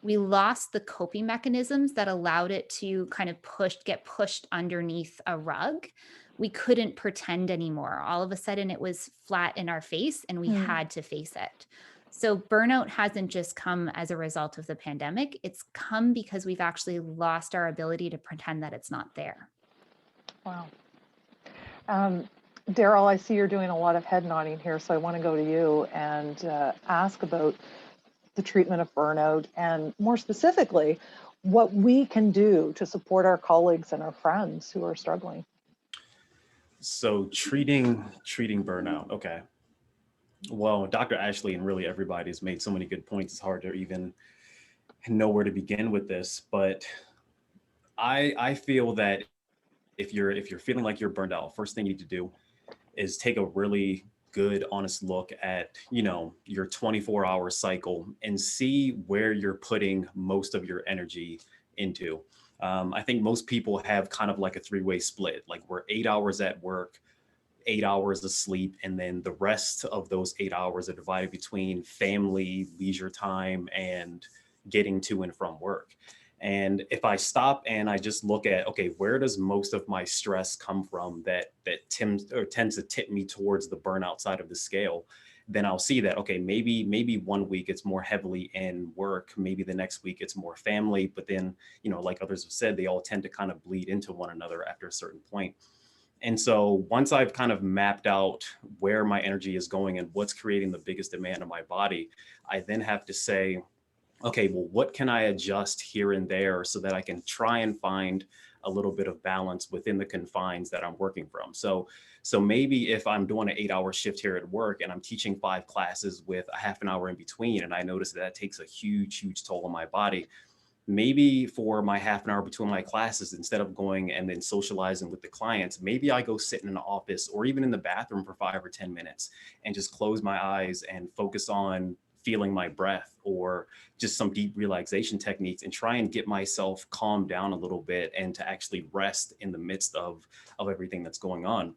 We lost the coping mechanisms that allowed it to kind of get pushed underneath a rug. We couldn't pretend anymore. All of a sudden it was flat in our face and we had to face it. So burnout hasn't just come as a result of the pandemic. It's come because we've actually lost our ability to pretend that it's not there. Wow. Daryl, I see you're doing a lot of head nodding here, so I want to go to you and ask about the treatment of burnout, and more specifically, what we can do to support our colleagues and our friends who are struggling. So treating burnout. Okay. Well, Dr. Ashley and really everybody has made so many good points. It's hard to even know where to begin with this, but I feel that if you're feeling like you're burned out, first thing you need to do is take a really good, honest look at, your 24-hour cycle and see where you're putting most of your energy into. I think most people have kind of like a three-way split, like we're 8 hours at work, 8 hours of sleep, and then the rest of those 8 hours are divided between family, leisure time, and getting to and from work. And if I stop and I just look at, okay, where does most of my stress come from that tends to tip me towards the burnout side of the scale, then I'll see that, okay, maybe 1 week it's more heavily in work, maybe the next week it's more family, but then, like others have said, they all tend to kind of bleed into one another after a certain point. And so once I've kind of mapped out where my energy is going and what's creating the biggest demand on my body, I then have to say, okay, well, what can I adjust here and there so that I can try and find a little bit of balance within the confines that I'm working from. So maybe if I'm doing an 8-hour shift here at work and I'm teaching 5 classes with a half an hour in between, and I notice that takes a huge toll on my body, maybe for my half an hour between my classes, instead of going and then socializing with the clients, maybe I go sit in an office or even in the bathroom for 5 or 10 minutes and just close my eyes and focus on feeling my breath, or just some deep relaxation techniques, and try and get myself calmed down a little bit and to actually rest in the midst of everything that's going on.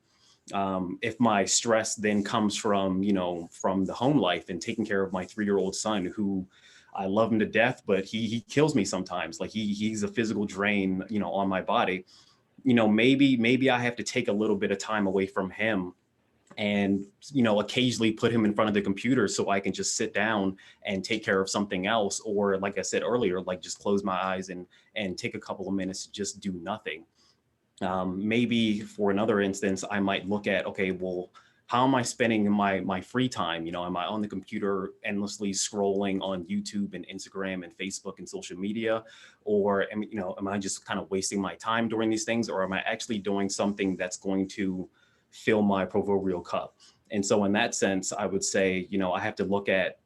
If my stress then comes from, from the home life and taking care of my 3-year-old son, who I love him to death, but he kills me sometimes. Like he's a physical drain, on my body. Maybe I have to take a little bit of time away from him and, occasionally put him in front of the computer so I can just sit down and take care of something else. Or like I said earlier, like just close my eyes and take a couple of minutes to just do nothing. Maybe for another instance, I might look at, okay, well, how am I spending my free time? Am I on the computer endlessly scrolling on YouTube and Instagram and Facebook and social media? Or am I just kind of wasting my time during these things? Or am I actually doing something that's going to fill my proverbial cup? And so in that sense, I would say, I have to look at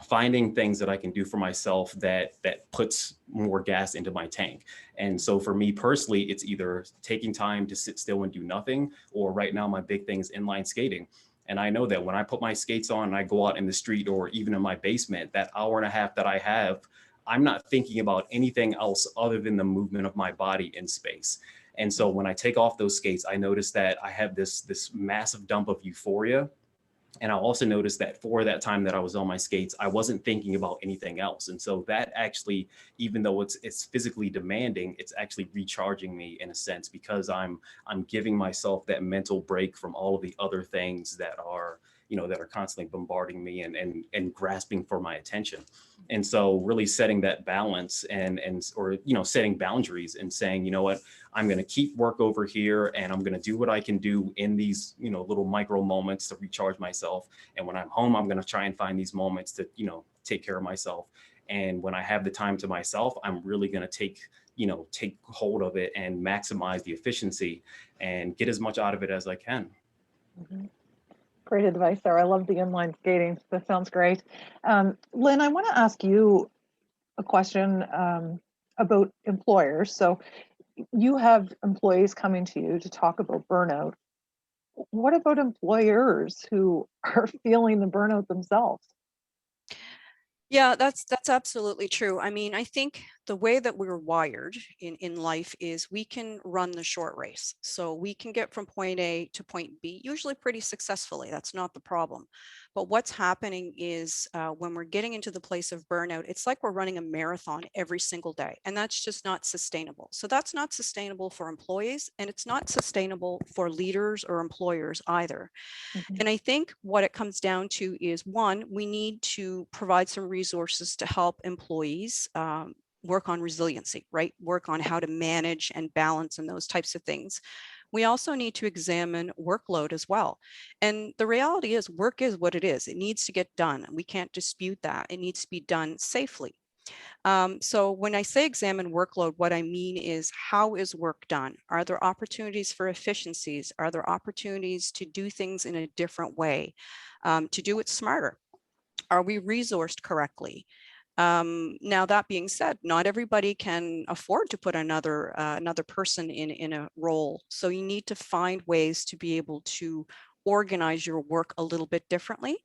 finding things that I can do for myself that puts more gas into my tank. And so for me personally, it's either taking time to sit still and do nothing, or right now my big thing is inline skating. And I know that when I put my skates on and I go out in the street or even in my basement, that hour and a half that I have, I'm not thinking about anything else other than the movement of my body in space. And so when I take off those skates, I notice that I have this massive dump of euphoria. And I also noticed that for that time that I was on my skates, I wasn't thinking about anything else. And so that actually, even though it's physically demanding, it's actually recharging me in a sense, because I'm giving myself that mental break from all of the other things that are, that are constantly bombarding me and grasping for my attention. And so really setting that balance or setting boundaries and saying, you know what, I'm going to keep work over here and I'm going to do what I can do in these, little micro moments to recharge myself. And when I'm home, I'm going to try and find these moments to, take care of myself. And when I have the time to myself, I'm really going to take hold of it and maximize the efficiency and get as much out of it as I can. Mm-hmm. Great advice there. I love the inline skating. That sounds great. Lynn, I want to ask you a question about employers. So you have employees coming to you to talk about burnout. What about employers who are feeling the burnout themselves? Yeah, that's absolutely true. I mean, I think the way that we're wired in life is we can run the short race. So we can get from point A to point B, usually pretty successfully. That's not the problem. But what's happening is when we're getting into the place of burnout, it's like we're running a marathon every single day. And that's just not sustainable. So that's not sustainable for employees, and it's not sustainable for leaders or employers either. Mm-hmm. And I think what it comes down to is, one, we need to provide some resources to help employees work on resiliency, right? Work on how to manage and balance and those types of things. We also need to examine workload as well. And the reality is, work is what it is. It needs to get done. We can't dispute that. It needs to be done safely. So when I say examine workload, what I mean is, how is work done? Are there opportunities for efficiencies? Are there opportunities to do things in a different way, to do it smarter? Are we resourced correctly? Now, that being said, not everybody can afford to put another person in a role. So you need to find ways to be able to organize your work a little bit differently.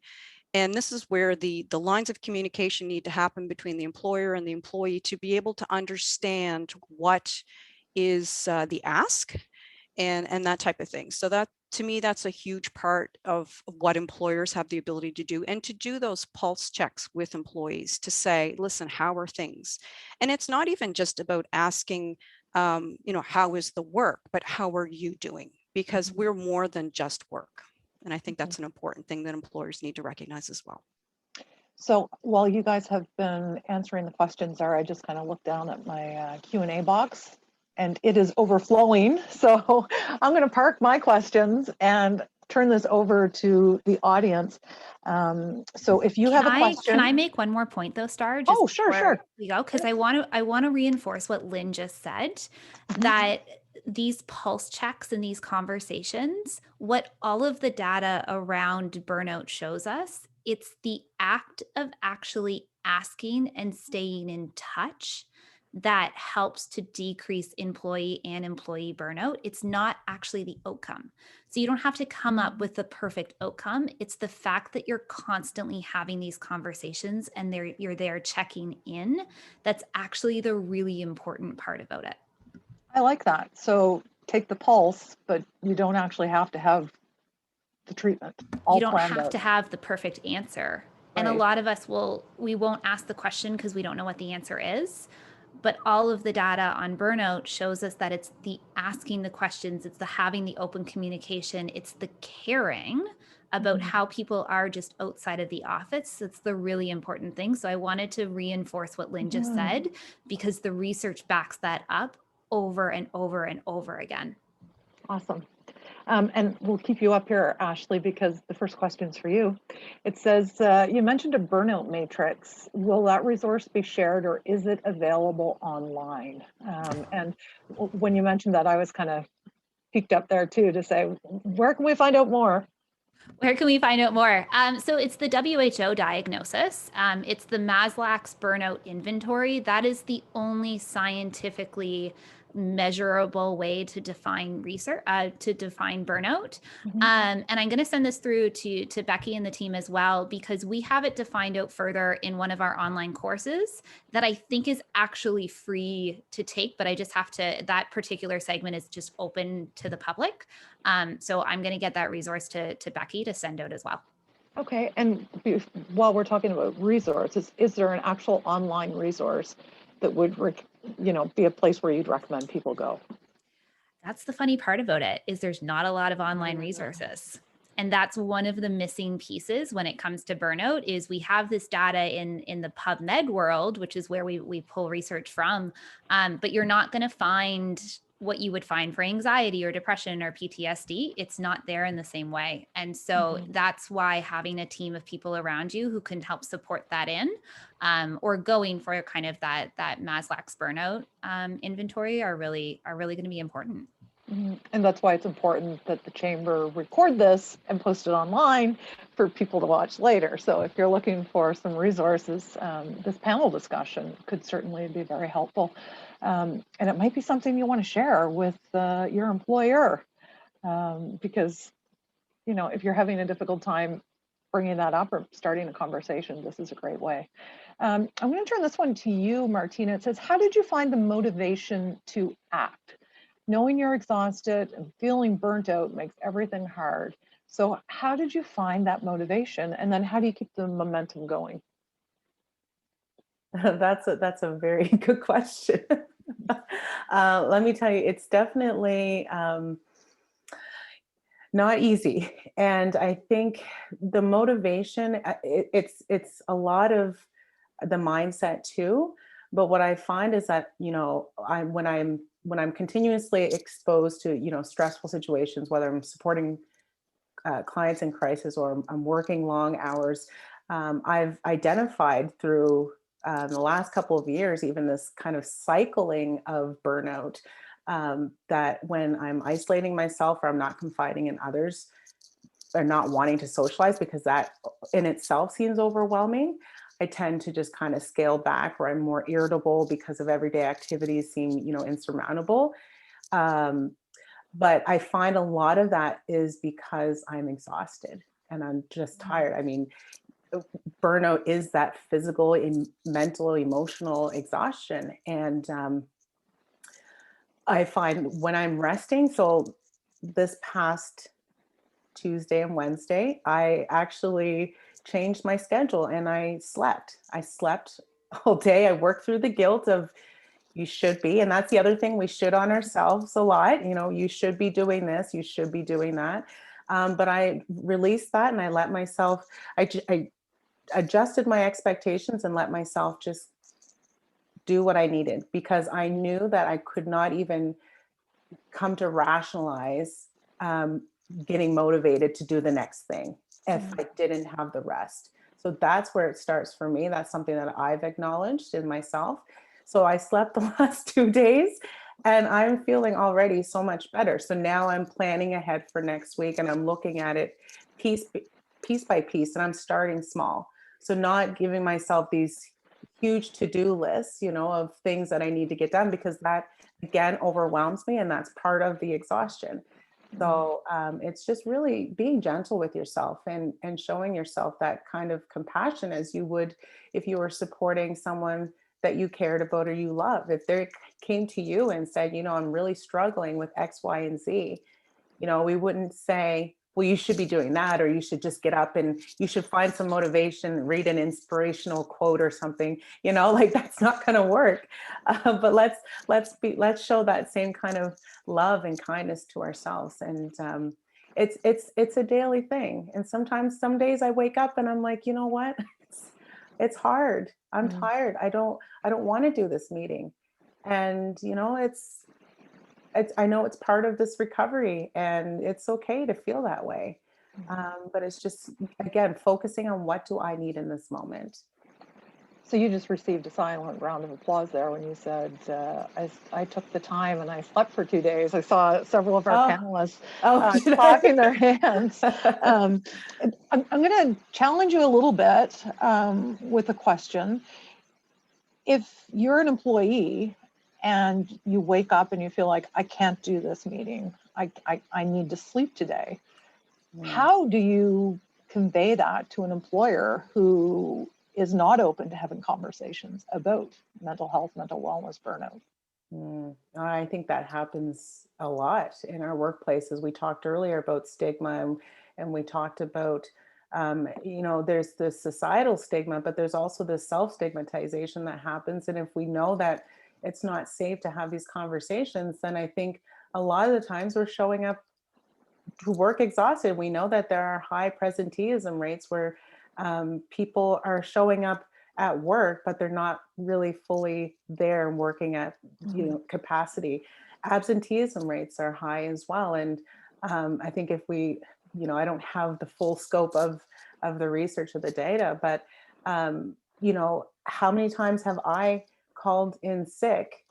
And this is where the lines of communication need to happen between the employer and the employee to be able to understand what is the ask and that type of thing. So that, to me, that's a huge part of what employers have the ability to do, and to do those pulse checks with employees to say, listen, how are things? And it's not even just about asking, how is the work, but how are you doing? Because we're more than just work. And I think that's an important thing that employers need to recognize as well. So while you guys have been answering the questions, I just kind of looked down at my Q&A box, and it is overflowing. So I'm going to park my questions and turn this over to the audience. So if you have a question. Can I make one more point though, Starr? Just Oh, sure, sure. we go, because I want to reinforce what Lynn just said, that these pulse checks and these conversations, what all of the data around burnout shows us, it's the act of actually asking and staying in touch that helps to decrease employee and employee burnout. It's not actually the outcome. So you don't have to come up with the perfect outcome. It's the fact that you're constantly having these conversations and you're there checking in. That's actually the really important part about it. I like that. So take the pulse, but you don't actually have to have the treatment all you don't planned have out. to have the perfect answer. And a Right. lot of us we won't ask the question because we don't know what the answer is. But all of the data on burnout shows us that it's the asking the questions, it's the having the open communication, it's the caring about how people are just outside of the office. It's the really important thing. So I wanted to reinforce what Lynn just said, because the research backs that up over and over and over again. Awesome. And we'll keep you up here, Ashley, because the first question is for you. It says, you mentioned a burnout matrix. Will that resource be shared or is it available online? And when you mentioned that, I was kind of peeked up there too to say, where can we find out more? Where can we find out more? So it's the WHO diagnosis. It's the Maslox Burnout Inventory. That is the only scientifically measurable way to define research, to define burnout. And I'm going to send this through to Becky and the team as well, because we have it defined out further in one of our online courses that I think is actually free to take, but I just have to, that particular segment is just open to the public. So I'm going to get that resource to Becky to send out as well. Okay, and while we're talking about resources, is there an actual online resource that would, be a place where you'd recommend people go? That's the funny part about it, is there's not a lot of online resources. And that's one of the missing pieces when it comes to burnout, is we have this data in the PubMed world, which is where we pull research from, but you're not going to find what you would find for anxiety or depression or PTSD. It's not there in the same way. And so that's why having a team of people around you who can help support that in, or going for kind of that Maslox burnout inventory are really going to be important. And that's why it's important that the chamber record this and post it online for people to watch later. So if you're looking for some resources, this panel discussion could certainly be very helpful. And it might be something you want to share with your employer, because, if you're having a difficult time bringing that up or starting a conversation, this is a great way. I'm going to turn this one to you, Martina. It says, how did you find the motivation to act? Knowing you're exhausted and feeling burnt out makes everything hard. So how did you find that motivation? And then how do you keep the momentum going? That's a very good question. Let me tell you, it's definitely not easy. And I think the motivation, it's a lot of the mindset too. But what I find is that, when I'm continuously exposed to, stressful situations, whether I'm supporting clients in crisis or I'm working long hours, I've identified through the last couple of years, even this kind of cycling of burnout, that when I'm isolating myself or I'm not confiding in others or not wanting to socialize, because that in itself seems overwhelming, I tend to just kind of scale back, or I'm more irritable because of everyday activities seem, insurmountable. But I find a lot of that is because I'm exhausted and I'm just tired. I mean, burnout is that physical, mental, emotional exhaustion. And I find when I'm resting, so this past Tuesday and Wednesday, I actually changed my schedule and I slept all day. I worked through the guilt of you should be, and that's the other thing, we should on ourselves a lot. You should be doing this, you should be doing that. But I released that and I let myself, I adjusted my expectations and let myself just do what I needed, because I knew that I could not even come to rationalize getting motivated to do the next thing if I didn't have the rest. So that's where it starts for me. That's something that I've acknowledged in myself. So I slept the last 2 days and I'm feeling already so much better. So now I'm planning ahead for next week and I'm looking at it piece by piece, and I'm starting small. So not giving myself these huge to-do lists, you know, of things that I need to get done, because that again overwhelms me, and that's part of the exhaustion. So it's just really being gentle with yourself and showing yourself that kind of compassion as you would if you were supporting someone that you cared about or you love. If they came to you and said, you know, I'm really struggling with X, Y, and Z, you know, we wouldn't say, well, you should be doing that, or you should just get up and you should find some motivation, read an inspirational quote or something, you know, like that's not going to work. But let's show that same kind of love and kindness to ourselves. And it's a daily thing. And sometimes some days I wake up and I'm like, you know what, it's hard. I'm tired. I don't want to do this meeting. And, you know, I know it's part of this recovery, and it's okay to feel that way. But it's just, again, focusing on what do I need in this moment. So you just received a silent round of applause there when you said, I took the time and I slept for 2 days. I saw several of our panelists clapping their hands. I'm going to challenge you a little bit with a question. If you're an employee and you wake up and you feel like, I can't do this meeting, I need to sleep today, how do you convey that to an employer who is not open to having conversations about mental health, mental wellness, burnout? I think that happens a lot in our workplaces. We talked earlier about stigma, and we talked about, you know, there's the societal stigma, but there's also the self-stigmatization that happens. And if we know that it's not safe to have these conversations, then I think a lot of the times we're showing up to work exhausted. We know that there are high presenteeism rates where people are showing up at work, but they're not really fully there and working at, you know, capacity. Absenteeism rates are high as well. And I think if we, you know, I don't have the full scope of the research or the data, but, you know, how many times have I called in sick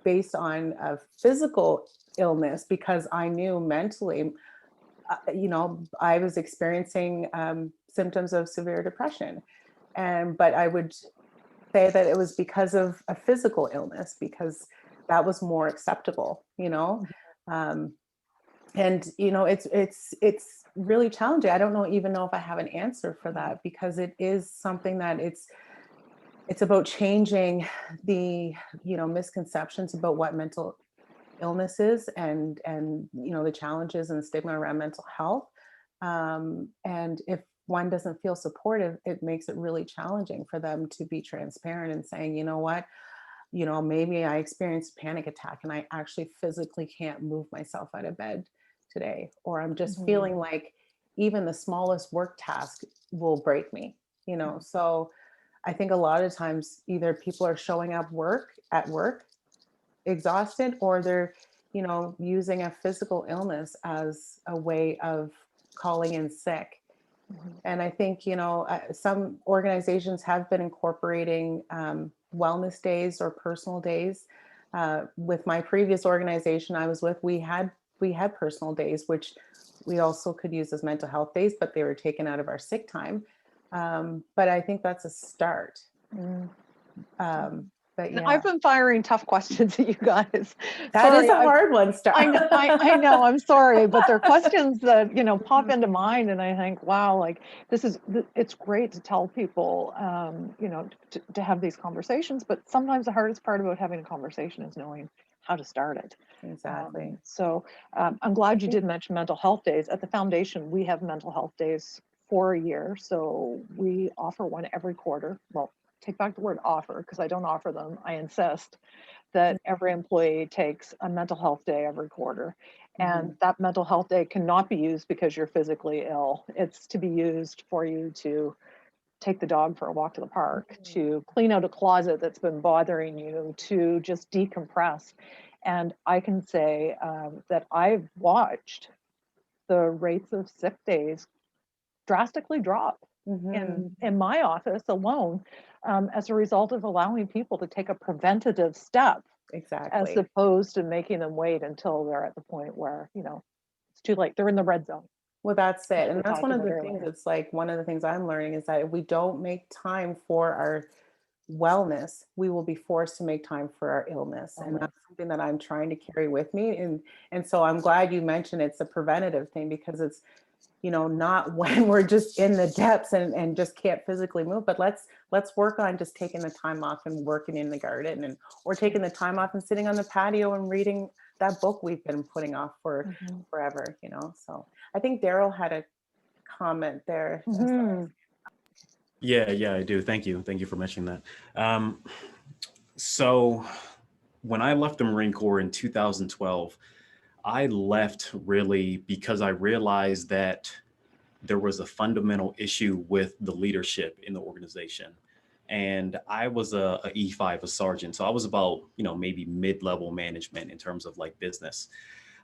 based on a physical illness because I knew mentally, you know, I was experiencing symptoms of severe depression. But I would say that it was because of a physical illness, because that was more acceptable, you know. And, you know, it's really challenging. I don't even know if I have an answer for that, because it is something that it's about changing the, you know, misconceptions about what mental illness is, and you know, the challenges and the stigma around mental health. And if one doesn't feel supportive, it makes it really challenging for them to be transparent and saying, you know what, you know, maybe I experienced a panic attack and I actually physically can't move myself out of bed today, or I'm just feeling like even the smallest work task will break me, you know. So I think a lot of times either people are showing up at work exhausted, or they're, you know, using a physical illness as a way of calling in sick. And I think, you know, some organizations have been incorporating wellness days or personal days. With my previous organization I was with, we had personal days, which we also could use as mental health days, but they were taken out of our sick time. But I think that's a start. But yeah. I've been firing tough questions at you guys. That is a hard one, Starr. I know, I'm sorry, but they're questions that, you know, pop into mind, and I think, wow, like it's great to tell people, you know, to have these conversations, but sometimes the hardest part about having a conversation is knowing how to start it. Exactly. So I'm glad you did mention mental health days. At the foundation, we have mental health days for a year. So we offer one every quarter. Well, take back the word offer, because I don't offer them. I insist that every employee takes a mental health day every quarter. And that mental health day cannot be used because you're physically ill. It's to be used for you to take the dog for a walk to the park, to clean out a closet that's been bothering you, to just decompress. And I can say that I've watched the rates of sick days drastically drop in my office alone, as a result of allowing people to take a preventative step, as Exactly. opposed to making them wait until they're at the point where, it's too late. They're in the red zone. Well, that's Like it. we And that's talked one of about the earlier. things, it's like one of the things I'm learning is that if we don't make time for our wellness, we will be forced to make time for our illness. And that's something that I'm trying to carry with me. And so I'm glad you mentioned it's a preventative thing, because it's, not when we're just in the depths and just can't physically move, but let's work on just taking the time off and working in the garden, or taking the time off and sitting on the patio and reading that book we've been putting off for forever, So I think Daryl had a comment there. Yeah, I do. Thank you. Thank you for mentioning that. So when I left the Marine Corps in 2012, I left really because I realized that there was a fundamental issue with the leadership in the organization. And I was a E5, a sergeant. So I was about, maybe mid-level management in terms of like business.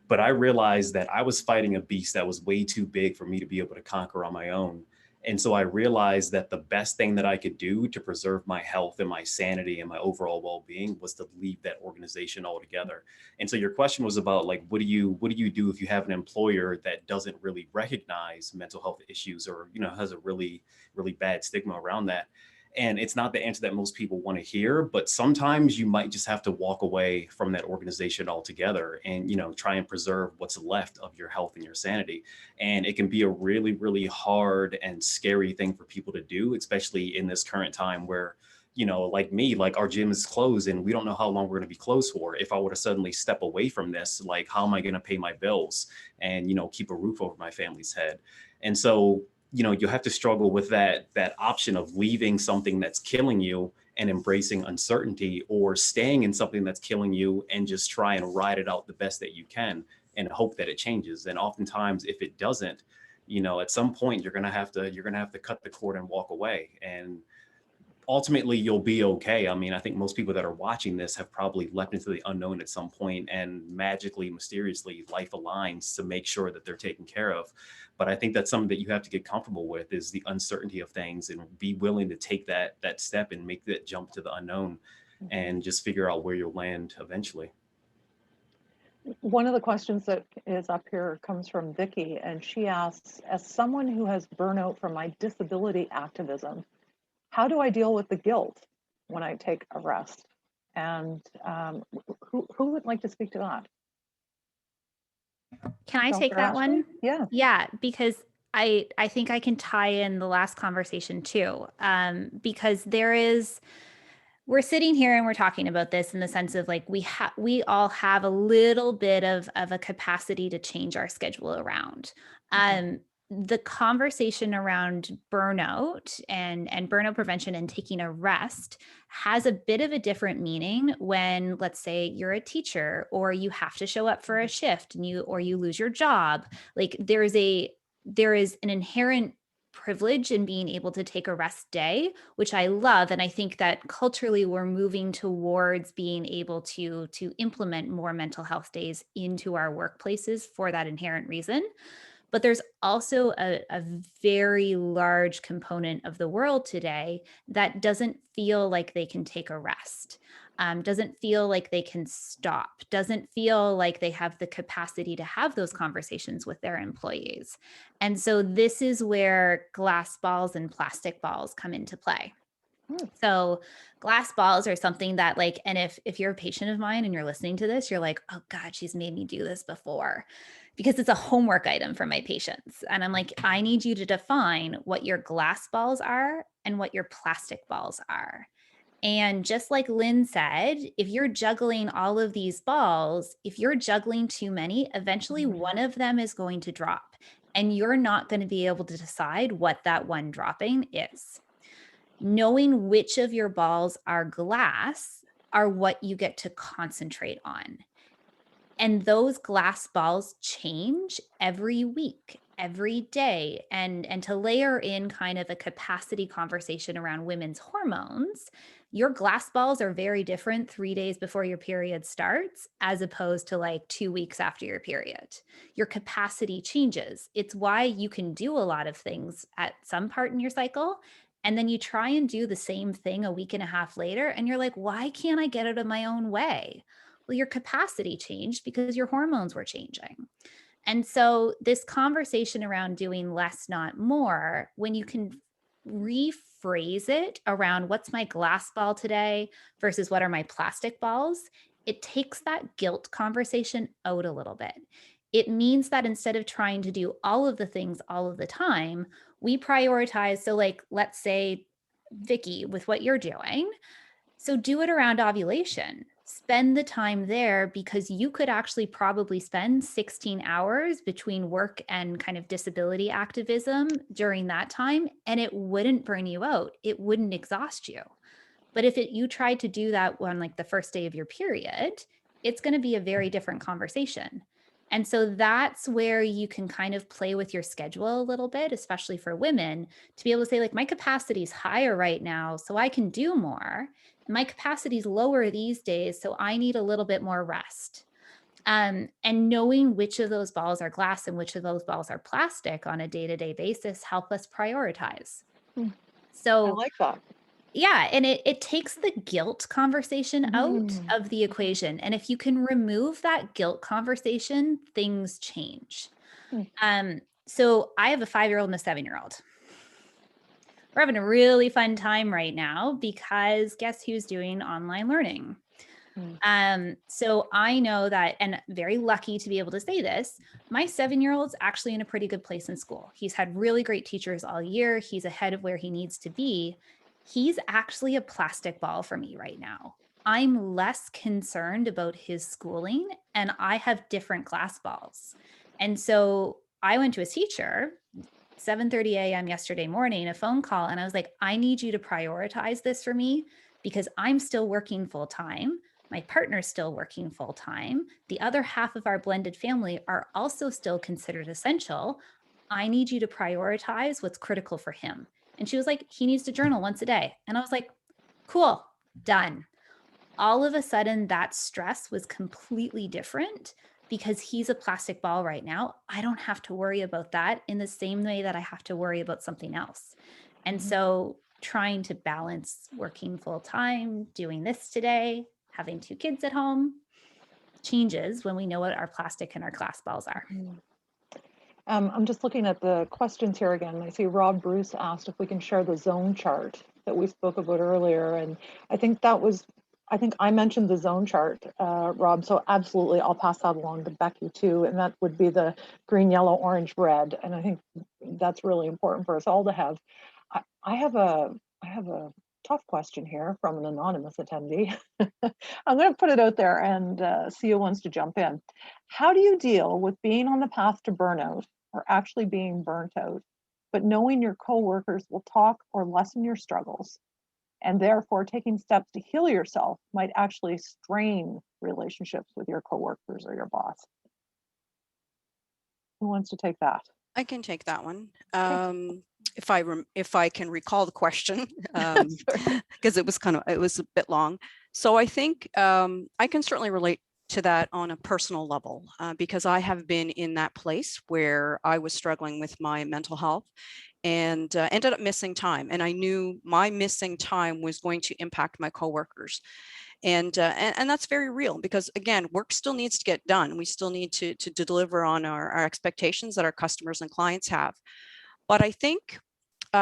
But I realized that I was fighting a beast that was way too big for me to be able to conquer on my own. And so I realized that the best thing that I could do to preserve my health and my sanity and my overall well-being was to leave that organization altogether. And so your question was about like, what do you do if you have an employer that doesn't really recognize mental health issues, or, has a really, really bad stigma around that? And it's not the answer that most people want to hear, but sometimes you might just have to walk away from that organization altogether and, try and preserve what's left of your health and your sanity. And it can be a really, really hard and scary thing for people to do, especially in this current time where, like me, like our gym is closed and we don't know how long we're going to be closed for. If I were to suddenly step away from this, like, how am I going to pay my bills and, keep a roof over my family's head? And so, you'll have to struggle with that option of leaving something that's killing you and embracing uncertainty, or staying in something that's killing you and just try and ride it out the best that you can and hope that it changes. And oftentimes, if it doesn't, at some point you're gonna have to cut the cord and walk away. And ultimately you'll be okay. I mean, I think most people that are watching this have probably leapt into the unknown at some point, and magically, mysteriously, life aligns to make sure that they're taken care of. But I think that's something that you have to get comfortable with, is the uncertainty of things, and be willing to take that step and make that jump to the unknown, and just figure out where you'll land eventually. One of the questions that is up here comes from Vicky, and she asks, as someone who has burnout from my disability activism, how do I deal with the guilt when I take a rest? And who would like to speak to that? Can I take Dr. that Ashley? one? Yeah. Yeah, because I think I can tie in the last conversation too, because we're sitting here and we're talking about this in the sense of like, we all have a little bit of a capacity to change our schedule around. The conversation around burnout and burnout prevention and taking a rest has a bit of a different meaning when, let's say, you're a teacher or you have to show up for a shift and you lose your job. Like there is an inherent privilege in being able to take a rest day, which I love. And I think that culturally we're moving towards being able to implement more mental health days into our workplaces for that inherent reason. But there's also a very large component of the world today that doesn't feel like they can take a rest, doesn't feel like they can stop, doesn't feel like they have the capacity to have those conversations with their employees. And so this is where glass balls and plastic balls come into play. So glass balls are something that like, and if you're a patient of mine and you're listening to this, you're like, oh God, she's made me do this before, because it's a homework item for my patients. And I'm like, I need you to define what your glass balls are and what your plastic balls are. And just like Lynn said, if you're juggling all of these balls, if you're juggling too many, eventually one of them is going to drop, and you're not going to be able to decide what that one dropping is. Knowing which of your balls are glass are what you get to concentrate on. And those glass balls change every week, every day, and to layer in kind of a capacity conversation around women's hormones, your glass balls are very different 3 days before your period starts as opposed to like 2 weeks after your period. Your capacity changes. It's why you can do a lot of things at some part in your cycle, and then you try and do the same thing a week and a half later and you're like, why can't I get out of my own way? Well, your capacity changed because your hormones were changing. And so this conversation around doing less, not more, when you can rephrase it around what's my glass ball today versus what are my plastic balls, it takes that guilt conversation out a little bit. It means that instead of trying to do all of the things all of the time, we prioritize. So like, let's say, Vicky, with what you're doing, so do it around ovulation. Spend the time there because you could actually probably spend 16 hours between work and kind of disability activism during that time, and it wouldn't burn you out. It wouldn't exhaust you. But if you tried to do that on like the first day of your period, it's going to be a very different conversation. And so that's where you can kind of play with your schedule a little bit, especially for women, to be able to say like, my capacity is higher right now, so I can do more. My capacity is lower these days, so I need a little bit more rest. And knowing which of those balls are glass and which of those balls are plastic on a day-to-day basis help us prioritize. I So like that. yeah, and it takes the guilt conversation out of the equation. And if you can remove that guilt conversation, things change. So I have a 5-year-old and a 7-year-old. We're having a really fun time right now because guess who's doing online learning? So I know that, and very lucky to be able to say this, my 7-year-old's actually in a pretty good place in school. He's had really great teachers all year. He's ahead of where he needs to be. He's actually a plastic ball for me right now. I'm less concerned about his schooling and I have different glass balls. And so I went to his teacher, 7:30 a.m. yesterday morning, a phone call, and I was like, I need you to prioritize this for me because I'm still working full time. My partner's still working full time. The other half of our blended family are also still considered essential. I need you to prioritize what's critical for him. And she was like, he needs to journal once a day. And I was like, cool, done. All of a sudden, that stress was completely different because he's a plastic ball right now. I don't have to worry about that in the same way that I have to worry about something else. And so trying to balance working full time, doing this today, having 2 kids at home changes when we know what our plastic and our glass balls are. I'm just looking at the questions here again. I see Rob Bruce asked if we can share the zone chart that we spoke about earlier. And I think I mentioned the zone chart, Rob, so absolutely I'll pass that along to Becky too. And that would be the green, yellow, orange, red. And I think that's really important for us all to have. I have a tough question here from an anonymous attendee. I'm going to put it out there and see who wants to jump in. How do you deal with being on the path to burnout or actually being burnt out, but knowing your coworkers will talk or lessen your struggles, and therefore taking steps to heal yourself might actually strain relationships with your coworkers or your boss? Who wants to take that? I can take that one. Okay. If I can recall the question, because it was a bit long. So I think I can certainly relate to that on a personal level because I have been in that place where I was struggling with my mental health and ended up missing time. And I knew my missing time was going to impact my coworkers. And that's very real because, again, work still needs to get done. We still need to deliver on our expectations that our customers and clients have. But I think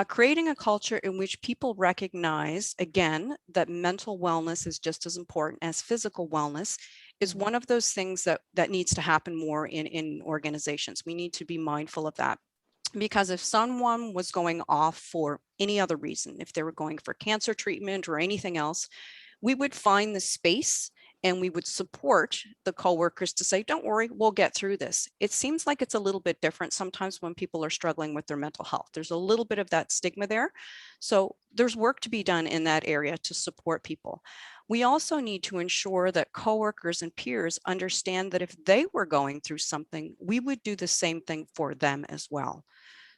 creating a culture in which people recognize, again, that mental wellness is just as important as physical wellness is one of those things that needs to happen more in organizations. We need to be mindful of that. Because if someone was going off for any other reason, if they were going for cancer treatment or anything else, we would find the space and we would support the coworkers to say, don't worry, we'll get through this. It seems like it's a little bit different sometimes when people are struggling with their mental health. There's a little bit of that stigma there. So there's work to be done in that area to support people. We also need to ensure that coworkers and peers understand that if they were going through something, we would do the same thing for them as well.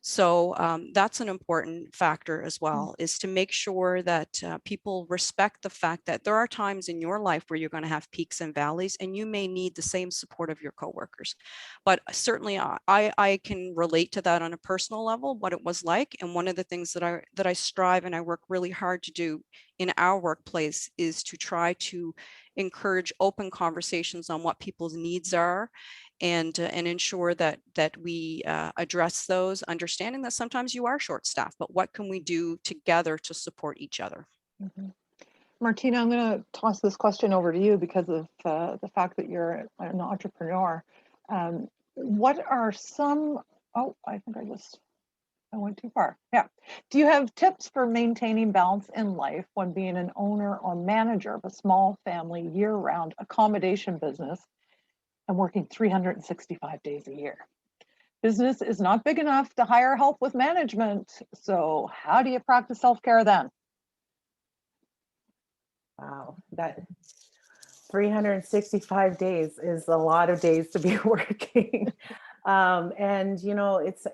So that's an important factor as well, is to make sure that people respect the fact that there are times in your life where you're going to have peaks and valleys, and you may need the same support of your coworkers. But certainly I can relate to that on a personal level, what it was like. And one of the things that I strive and I work really hard to do in our workplace is to try to encourage open conversations on what people's needs are, and ensure that we address those, understanding that sometimes you are short-staffed, but what can we do together to support each other? Mm-hmm. Martina, I'm going to toss this question over to you because of the fact that you're an entrepreneur. What are some, oh, I think I went too far. Yeah. Do you have tips for maintaining balance in life when being an owner or manager of a small family year-round accommodation business and working 365 days a year? Business is not big enough to hire help with management. So how do you practice self-care then? Wow, that 365 days is a lot of days to be working. And you know, it's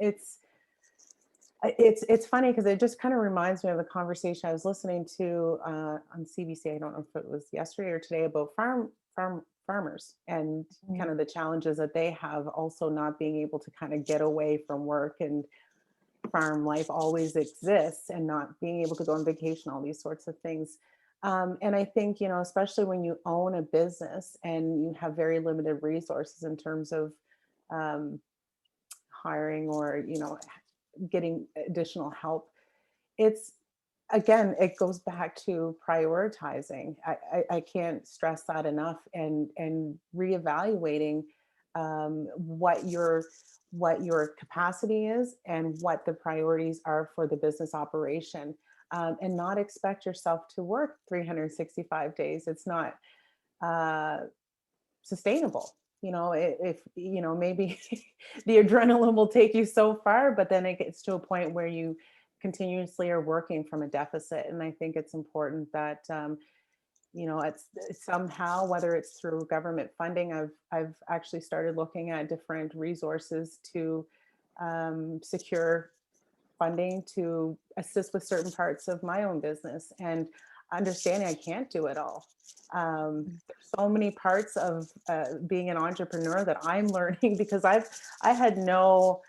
funny because it just kind of reminds me of a conversation I was listening to on CBC. I don't know if it was yesterday or today, about farmers and kind of the challenges that they have, also not being able to kind of get away from work, and farm life always exists, and not being able to go on vacation, all these sorts of things. And I think, you know, especially when you own a business and you have very limited resources in terms of hiring or, you know, getting additional help, it's, again, it goes back to prioritizing. I can't stress that enough, and reevaluating what your capacity is and what the priorities are for the business operation, and not expect yourself to work 365 days. It's not sustainable. You know, if you know, maybe the adrenaline will take you so far, but then it gets to a point where you continuously are working from a deficit. And I think it's important that you know, it's somehow, whether it's through government funding, I've actually started looking at different resources to secure funding to assist with certain parts of my own business, and understanding I can't do it all. There's so many parts of being an entrepreneur that I'm learning, because I had no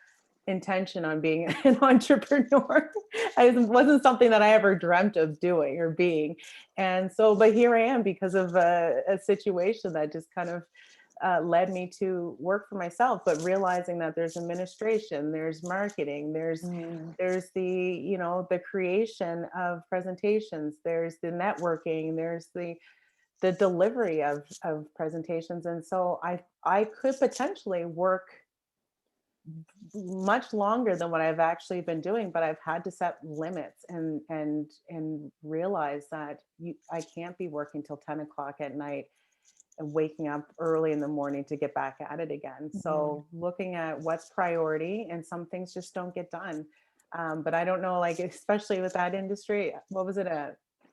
intention on being an entrepreneur. It wasn't something that I ever dreamt of doing or being. And so, but here I am because of a situation that just kind of led me to work for myself, but realizing that there's administration, there's marketing, there's the, you know, the creation of presentations, there's the networking, there's the delivery of presentations. And so I could potentially work much longer than what I've actually been doing, but I've had to set limits and realize that I can't be working till 10 o'clock at night and waking up early in the morning to get back at it again. So looking at what's priority, and some things just don't get done. But I don't know, like, especially with that industry, what was it,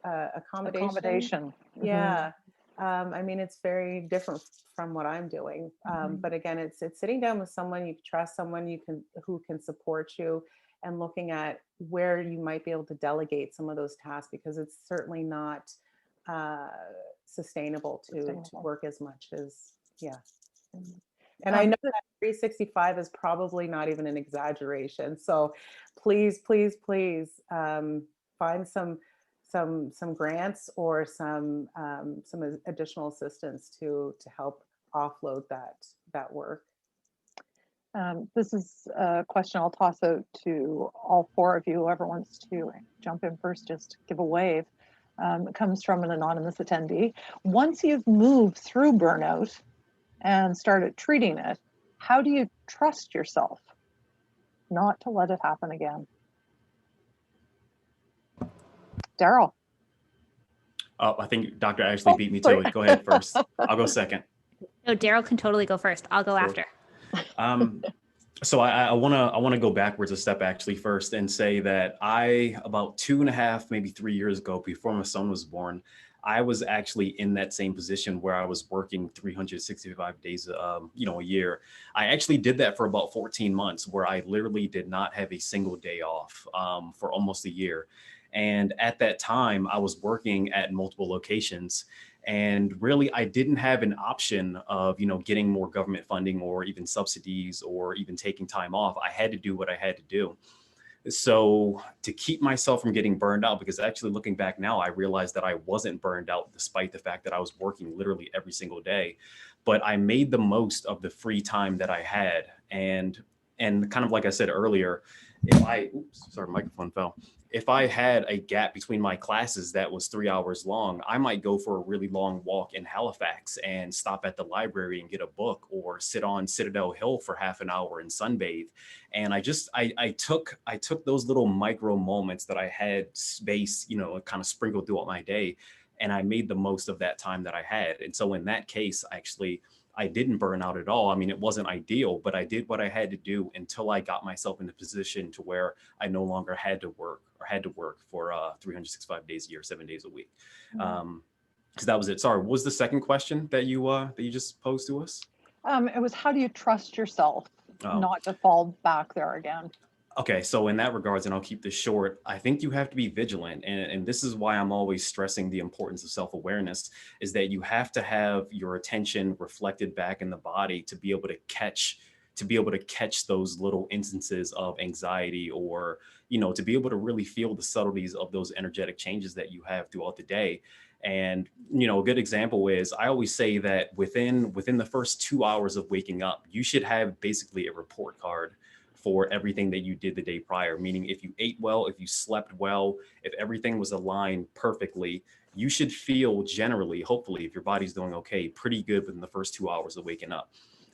accommodation? Yeah. I mean, it's very different from what I'm doing. But again, it's sitting down with someone you trust, someone who can support you, and looking at where you might be able to delegate some of those tasks, because it's certainly not sustainable to work as much as, yeah. And I know that 365 is probably not even an exaggeration. So please, please, please find some grants or some additional assistance to help offload that work. This is a question I'll toss out to all four of you. Whoever wants to jump in first, just give a wave. It comes from an anonymous attendee. Once you've moved through burnout and started treating it, how do you trust yourself not to let it happen again? Daryl. I think Dr. Ashley beat me to it. Go ahead first. I'll go second. No, Daryl can totally go first. I'll go after. So I want to go backwards a step actually first and say that about 2.5, maybe 3 years ago, before my son was born, I was actually in that same position where I was working 365 days, a year. I actually did that for about 14 months, where I literally did not have a single day off for almost a year. And at that time, I was working at multiple locations. And really, I didn't have an option of, getting more government funding or even subsidies or even taking time off. I had to do what I had to do. So to keep myself from getting burned out, because actually looking back now, I realized that I wasn't burned out despite the fact that I was working literally every single day. But I made the most of the free time that I had. And kind of like I said earlier, microphone fell. If I had a gap between my classes that was 3 hours long, I might go for a really long walk in Halifax and stop at the library and get a book, or sit on Citadel Hill for half an hour and sunbathe. And I took those little micro moments that I had space, kind of sprinkled throughout my day, and I made the most of that time that I had. And so in that case, actually, I didn't burn out at all. I mean, it wasn't ideal, but I did what I had to do until I got myself in a position to where I no longer had to work for 365 days a year, 7 days a week. Because that was it. Sorry, what was the second question that you just posed to us? It was, how do you trust yourself not to fall back there again? Okay, so in that regards, and I'll keep this short, I think you have to be vigilant. And this is why I'm always stressing the importance of self-awareness, is that you have to have your attention reflected back in the body to be able to catch those little instances of anxiety, or, to be able to really feel the subtleties of those energetic changes that you have throughout the day. And, a good example is, I always say that within the first 2 hours of waking up, you should have basically a report card for everything that you did the day prior. Meaning, if you ate well, if you slept well, if everything was aligned perfectly, you should feel generally, hopefully, if your body's doing okay, pretty good within the first 2 hours of waking up.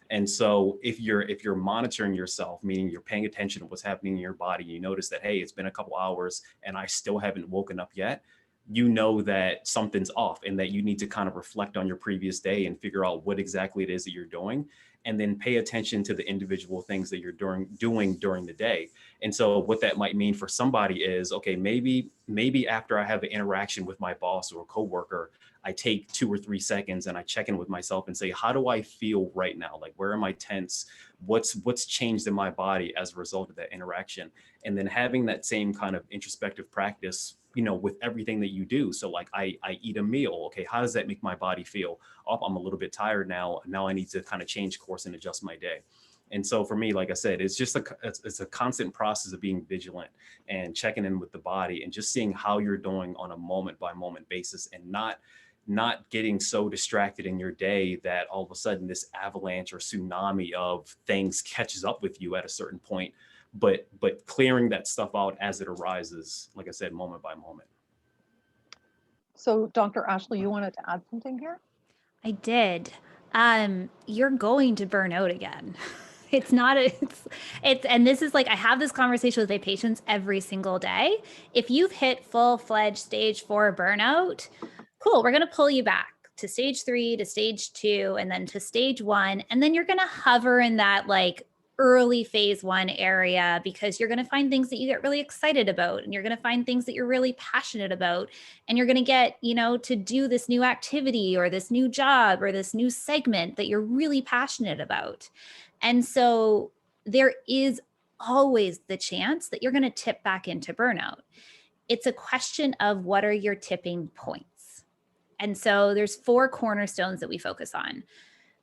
And so if you're monitoring yourself, meaning you're paying attention to what's happening in your body, you notice that, hey, it's been a couple hours and I still haven't woken up yet, you know that something's off, and that you need to kind of reflect on your previous day and figure out what exactly it is that you're doing, and then pay attention to the individual things that you're doing during the day. And so what that might mean for somebody is, okay, maybe after I have an interaction with my boss or a coworker, I take 2 or 3 seconds and I check in with myself and say, how do I feel right now? Like, where am I tense? What's changed in my body as a result of that interaction? And then having that same kind of introspective practice, with everything that you do. So like, I eat a meal. Okay, how does that make my body feel? Oh, I'm a little bit tired now. Now I need to kind of change course and adjust my day. And so for me, like I said, it's just it's a constant process of being vigilant and checking in with the body and just seeing how you're doing on a moment by moment basis, and not getting so distracted in your day that all of a sudden this avalanche or tsunami of things catches up with you at a certain point, but clearing that stuff out as it arises, like I said, moment by moment. So Dr. Ashley, you wanted to add something here? I did. You're going to burn out again. And this is like, I have this conversation with my patients every single day. If you've hit full-fledged stage 4 burnout, cool, we're going to pull you back to stage 3, to stage 2, and then to stage 1. And then you're going to hover in that like early phase 1 area, because you're going to find things that you get really excited about, and you're going to find things that you're really passionate about, and you're going to get, to do this new activity or this new job or this new segment that you're really passionate about. And so there is always the chance that you're going to tip back into burnout. It's a question of, what are your tipping points? And so there's 4 cornerstones that we focus on: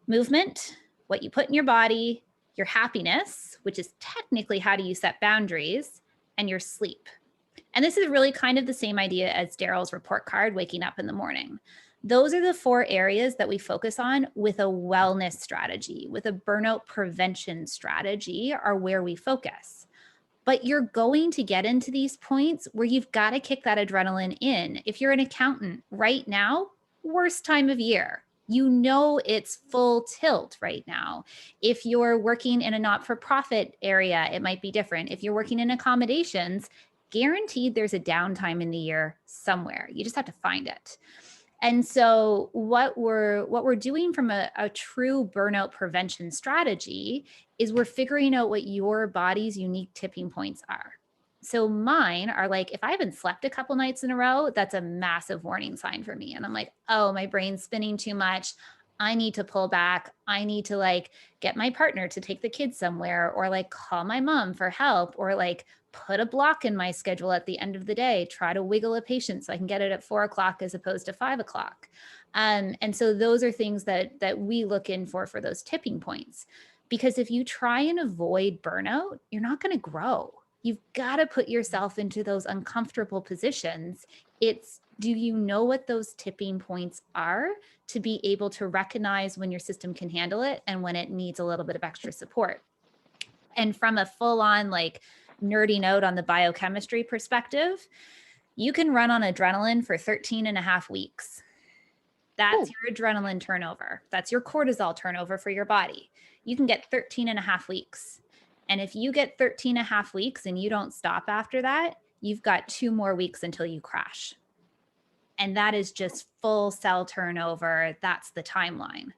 movement, what you put in your body, your happiness, which is technically how do you set boundaries, and your sleep. And this is really kind of the same idea as Daryl's report card, waking up in the morning. Those are the 4 areas that we focus on with a wellness strategy, with a burnout prevention strategy, are where we focus. But you're going to get into these points where you've got to kick that adrenaline in. If you're an accountant right now, worst time of year. It's full tilt right now. If you're working in a not-for-profit area, it might be different. If you're working in accommodations, guaranteed there's a downtime in the year somewhere. You just have to find it. And so what we're doing from a true burnout prevention strategy is we're figuring out what your body's unique tipping points are. So mine are like, if I haven't slept a couple nights in a row, that's a massive warning sign for me. And I'm like, oh, my brain's spinning too much. I need to pull back. I need to like get my partner to take the kids somewhere, or like call my mom for help, or like put a block in my schedule at the end of the day, try to wiggle a patient so I can get it at 4 o'clock as opposed to 5 o'clock. And so those are things that we look in for those tipping points. Because if you try and avoid burnout, you're not going to grow. You've got to put yourself into those uncomfortable positions. It's, do you know what those tipping points are to be able to recognize when your system can handle it and when it needs a little bit of extra support? And from a full on like nerdy note on the biochemistry perspective, you can run on adrenaline for 13 and a half weeks. That's your adrenaline turnover. That's your cortisol turnover for your body. You can get 13 and a half weeks. And if you get 13 and a half weeks and you don't stop after that, you've got 2 more weeks until you crash. And that is just full cell turnover. That's the timeline.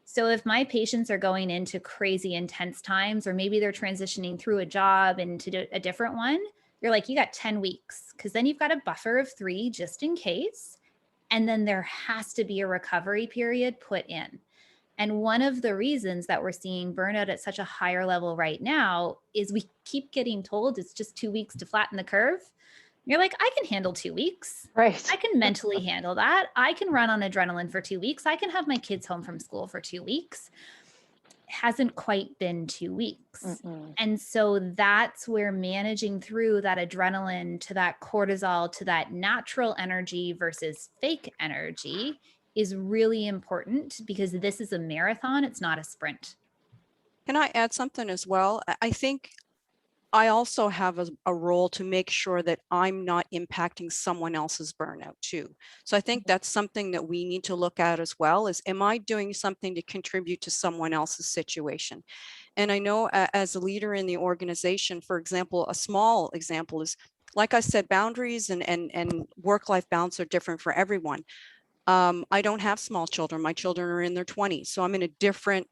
So if my patients are going into crazy intense times, or maybe they're transitioning through a job into a different one, you're like, you got 10 weeks, because then you've got a buffer of 3 just in case. And then there has to be a recovery period put in. And one of the reasons that we're seeing burnout at such a higher level right now is we keep getting told it's just 2 weeks to flatten the curve. You're like, I can handle 2 weeks. Right. I can mentally handle that. I can run on adrenaline for 2 weeks. I can have my kids home from school for 2 weeks. It hasn't quite been 2 weeks. Mm-mm. And so that's where managing through that adrenaline to that cortisol to that natural energy versus fake energy is really important, because this is a marathon. It's not a sprint. Can I add something as well? I think I also have a role to make sure that I'm not impacting someone else's burnout too. So I think that's something that we need to look at as well, is, am I doing something to contribute to someone else's situation? And I know as a leader in the organization, for example, a small example is, like I said, boundaries and work-life balance are different for everyone. I don't have small children. My children are in their 20s. So I'm in a different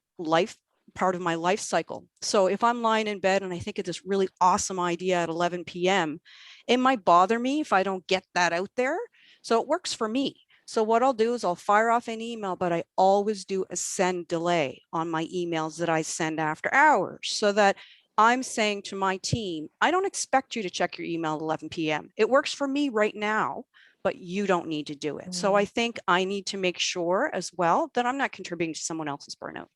part of my life cycle. So if I'm lying in bed and I think of this really awesome idea at 11 p.m., it might bother me if I don't get that out there. So it works for me. So what I'll do is I'll fire off an email, but I always do a send delay on my emails that I send after hours, so that I'm saying to my team, I don't expect you to check your email at 11 p.m. It works for me right now, but you don't need to do it. So I think I need to make sure as well that I'm not contributing to someone else's burnout.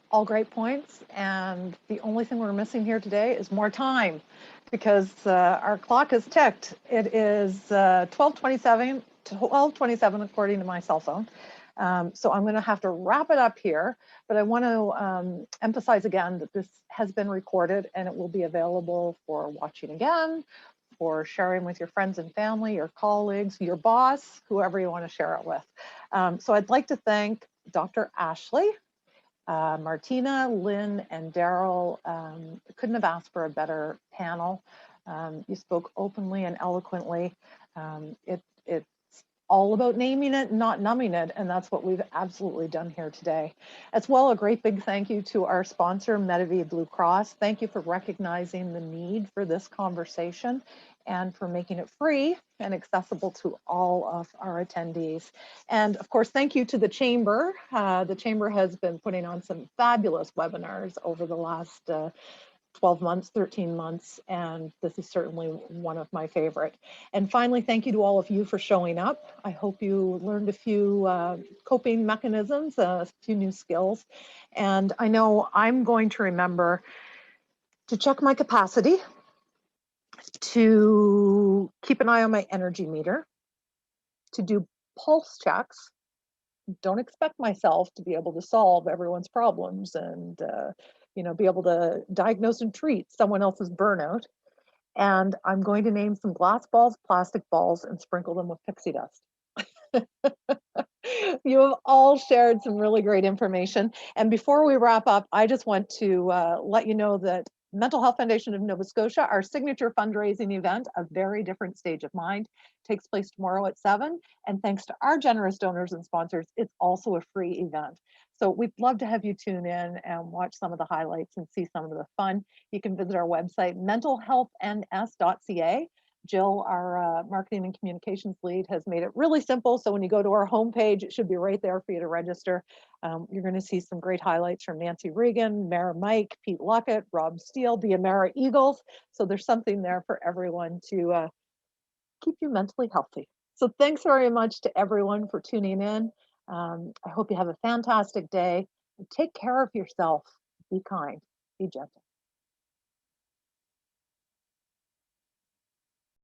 All great points. And the only thing we're missing here today is more time, because our clock is ticked. It is 12:27 according to my cell phone. So I'm going to have to wrap it up here, but I want to emphasize again that this has been recorded and it will be available for watching again, for sharing with your friends and family, your colleagues, your boss, whoever you want to share it with. So I'd like to thank Dr. Ashley, Martina, Lynn, and Daryl. Couldn't have asked for a better panel. You spoke openly and eloquently. It's all about naming it, not numbing it, and that's what we've absolutely done here today. As well, a great big thank you to our sponsor, Medavie Blue Cross. Thank you for recognizing the need for this conversation and for making it free and accessible to all of our attendees. And of course, thank you to the Chamber. The Chamber has been putting on some fabulous webinars over the last 12 months, 13 months, and this is certainly one of my favorite. And finally, thank you to all of you for showing up. I hope you learned a few coping mechanisms, a few new skills. And I know I'm going to remember to check my capacity, to keep an eye on my energy meter, to do pulse checks. Don't expect myself to be able to solve everyone's problems and be able to diagnose and treat someone else's burnout. And I'm going to name some glass balls, plastic balls, and sprinkle them with pixie dust. You have all shared some really great information. And before we wrap up, I just want to let you know that Mental Health Foundation of Nova Scotia, our signature fundraising event, A Very Different Stage of Mind, takes place tomorrow at 7. And thanks to our generous donors and sponsors, it's also a free event. So we'd love to have you tune in and watch some of the highlights and see some of the fun. You can visit our website, mentalhealthns.ca. Jill, our marketing and communications lead, has made it really simple. So when you go to our homepage, it should be right there for you to register. You're going to see some great highlights from Nancy Regan, Mara Mike, Pete Luckett, Rob Steele, the Amera Eagles. So there's something there for everyone to keep you mentally healthy. So thanks very much to everyone for tuning in. I hope you have a fantastic day. Take care of yourself. Be kind. Be gentle.